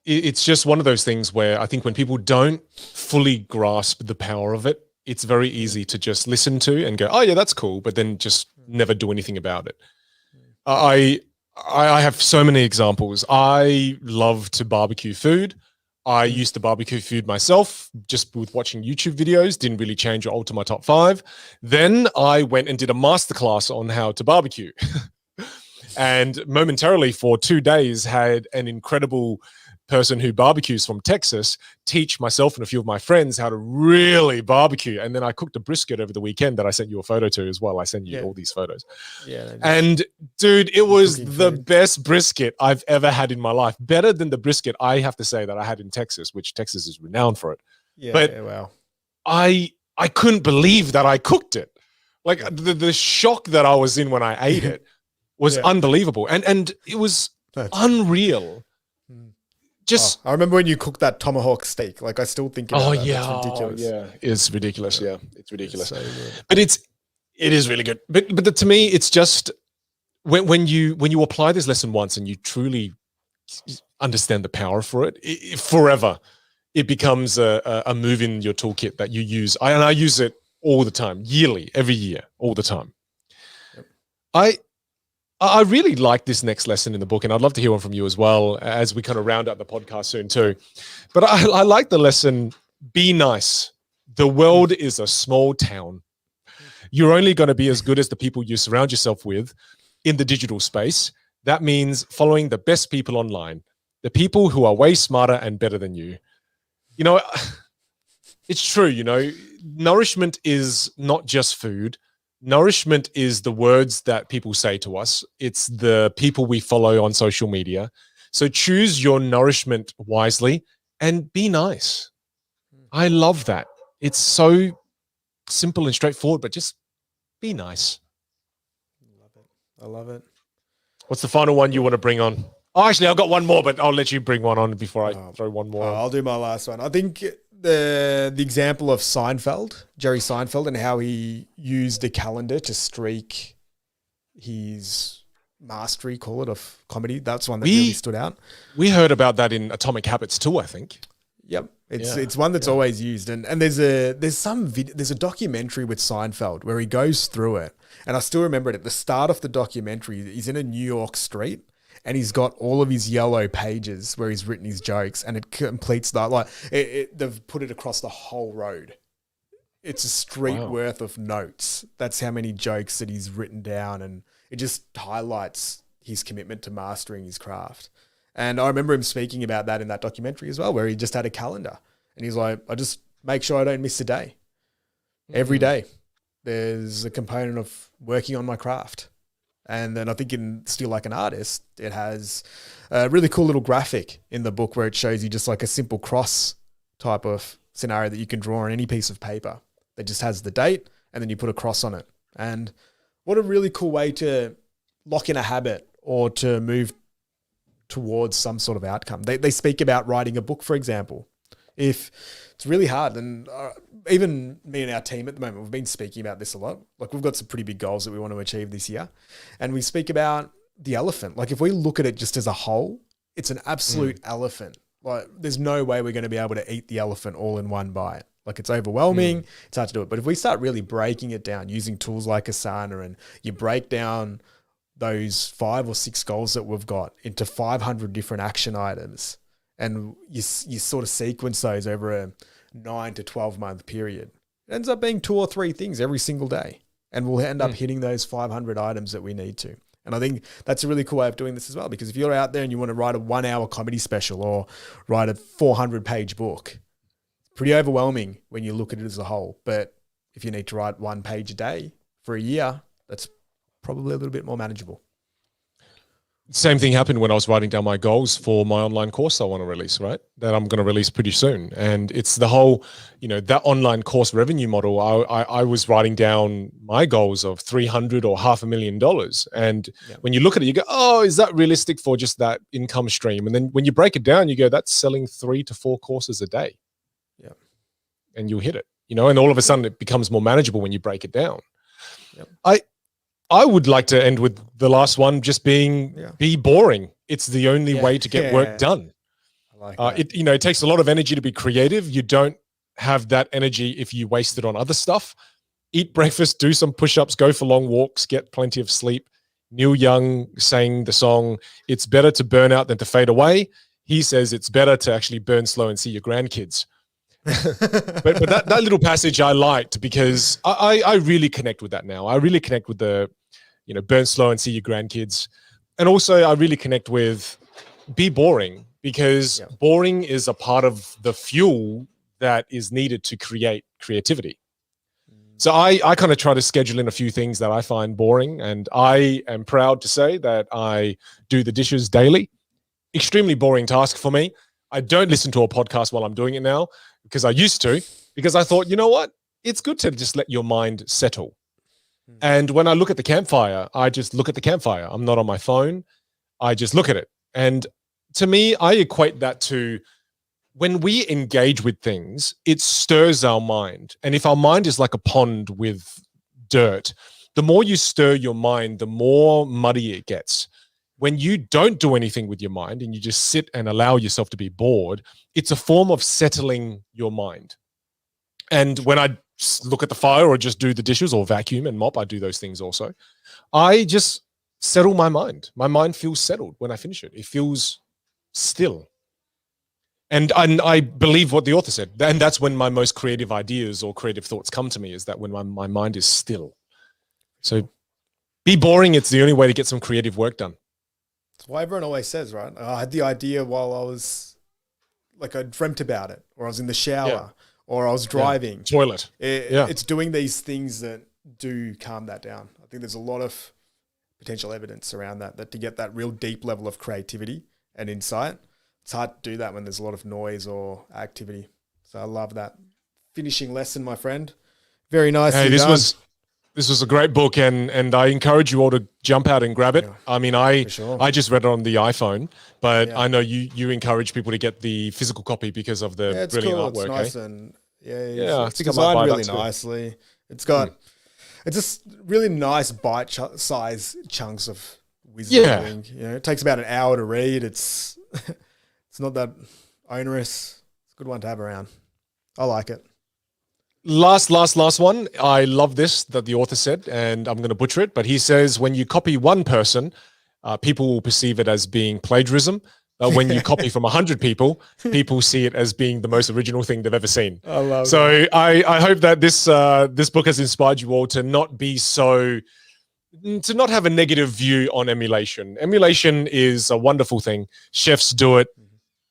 It's just one of those things where I think when people don't fully grasp the power of it, it's very easy to just listen to and go, oh yeah, that's cool, but then just never do anything about it. I have so many examples. I love to barbecue food. I used to barbecue food myself just with watching YouTube videos, didn't really change or alter my top 5. Then I went and did a masterclass on how to barbecue and momentarily for 2 days had an incredible person who barbecues from Texas teach myself and a few of my friends how to really barbecue. And then I cooked a brisket over the weekend that I sent you a photo to as well. I sent you all these photos. Yeah. And dude, it was the best brisket I've ever had in my life. Better than the brisket I have to say that I had in Texas, which Texas is renowned for it. Yeah, but wow. I couldn't believe that I cooked it. Like the shock that I was in when I ate it was unbelievable. And it was unreal. I remember when you cooked that tomahawk steak. Like I still think about that. Yeah. It's ridiculous. It's ridiculous. Yeah. It's ridiculous. But it is really good. But to me, it's just when you apply this lesson once and you truly understand the power for it, forever, it becomes a move in your toolkit that you use. I use it all the time, yearly, every year, all the time. Yep. I really like this next lesson in the book, and I'd love to hear one from you as well as we kind of round out the podcast soon too. But I like the lesson, be nice. The world is a small town. You're only going to be as good as the people you surround yourself with in the digital space. That means following the best people online, the people who are way smarter and better than you. It's true, nourishment is not just food. Nourishment is the words that people say to us. It's the people we follow on social media. So choose your nourishment wisely and be nice. I love that. It's so simple and straightforward, but just be nice. I love it. What's the final one you want to bring on? Oh, actually, I've got one more, but I'll let you bring one on before I throw one more. I'll do my last one. I think the example of Jerry Seinfeld, and how he used a calendar to streak his mastery, call it, of comedy. That's one that really stood out. We heard about that in Atomic Habits too, I think. Yep. It's one that's always used. And there's a documentary with Seinfeld where he goes through it. And I still remember it at the start of the documentary. He's in a New York street, and he's got all of his yellow pages where he's written his jokes, and it completes that. They've put it across the whole road. It's a street worth of notes. That's how many jokes that he's written down, and it just highlights his commitment to mastering his craft. And I remember him speaking about that in that documentary as well, where he just had a calendar, and he's like, I just make sure I don't miss a day. Every day. there's a component of working on my craft. And then I think in Still Like an Artist, it has a really cool little graphic in the book where it shows you just like a simple cross type of scenario that you can draw on any piece of paper that just has the date and then you put a cross on it. And what a really cool way to lock in a habit or to move towards some sort of outcome. They speak about writing a book, for example. If it's really hard, and even me and our team at the moment, we've been speaking about this a lot. Like we've got some pretty big goals that we want to achieve this year. And we speak about the elephant. Like if we look at it just as a whole, it's an absolute elephant. Like there's no way we're going to be able to eat the elephant all in one bite. Like it's overwhelming. It's hard to do it. But if we start really breaking it down using tools like Asana, and you break down those 5 or 6 goals that we've got into 500 different action items, and you sort of sequence those over a 9 to 12 month period, it ends up being 2 or 3 things every single day. And we'll end up hitting those 500 items that we need to. And I think that's a really cool way of doing this as well, because if you're out there and you want to write a 1-hour comedy special or write a 400-page book, it's pretty overwhelming when you look at it as a whole. But if you need to write 1 page a day for a year, that's probably a little bit more manageable. Same thing happened when I was writing down my goals for my online course I want to release, right? That I'm going to release pretty soon. And it's the whole, that online course revenue model. I was writing down my goals of $300,000 or $500,000. And when you look at it, you go, oh, is that realistic for just that income stream? And then when you break it down, you go, that's selling 3 to 4 courses a day. Yeah. And you'll hit it, and all of a sudden it becomes more manageable when you break it down. Yep. I would like to end with the last one, just be boring. It's the only way to get work done. I like that. It takes a lot of energy to be creative. You don't have that energy if you waste it on other stuff. Eat breakfast, do some push-ups, go for long walks, get plenty of sleep. Neil Young sang the song, "It's better to burn out than to fade away." He says it's better to actually burn slow and see your grandkids. but that little passage I liked, because I really connect with that now. I really connect with the burn slow and see your grandkids. And also I really connect with be boring, because boring is a part of the fuel that is needed to create creativity. So I kind of try to schedule in a few things that I find boring, and I am proud to say that I do the dishes daily. Extremely boring task for me. I don't listen to a podcast while I'm doing it now, because I used to, because I thought, you know what? It's good to just let your mind settle. And when I look at the campfire, I just look at the campfire. I'm not on my phone. I just look at it. And to me, I equate that to when we engage with things, it stirs our mind. And if our mind is like a pond with dirt, the more you stir your mind, the more muddy it gets. When you don't do anything with your mind and you just sit and allow yourself to be bored, it's a form of settling your mind. And when I look at the fire or just do the dishes or vacuum and mop, I do those things also, I just settle my mind. My mind feels settled when I finish it. It feels still. And I believe what the author said. And that's when my most creative ideas or creative thoughts come to me, is that when my mind is still. So be boring. It's the only way to get some creative work done. That's why everyone always says, right? I had the idea while I was, like, I dreamt about it, or I was in the shower, or I was driving. Toilet. It's doing these things that do calm that down. I think there's a lot of potential evidence around that to get that real deep level of creativity and insight, it's hard to do that when there's a lot of noise or activity. So I love that finishing lesson, my friend. Very nice. Hey, this was a great book, and I encourage you all to jump out and grab it. I mean, I just read it on the iPhone, but I know you encourage people to get the physical copy because of the brilliant artwork. It's nice, and it's designed really nicely. It's got it's just really nice bite-size chunks of wisdom. It takes about an hour to read. It's it's not that onerous. It's a good one to have around. I like it. Last one. I love this that the author said, and I'm going to butcher it, but he says, when you copy one person, people will perceive it as being plagiarism. When you copy from 100 people, people see it as being the most original thing they've ever seen. I love that. I hope that this book has inspired you all to not have a negative view on emulation. Emulation is a wonderful thing. Chefs do it.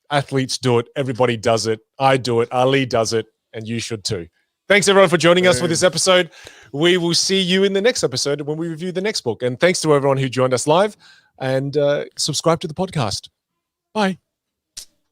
Athletes do it. Everybody does it. I do it. Ali does it. And you should too. Thanks everyone for joining us for this episode. We will see you in the next episode when we review the next book. And thanks to everyone who joined us live, and subscribe to the podcast. Bye.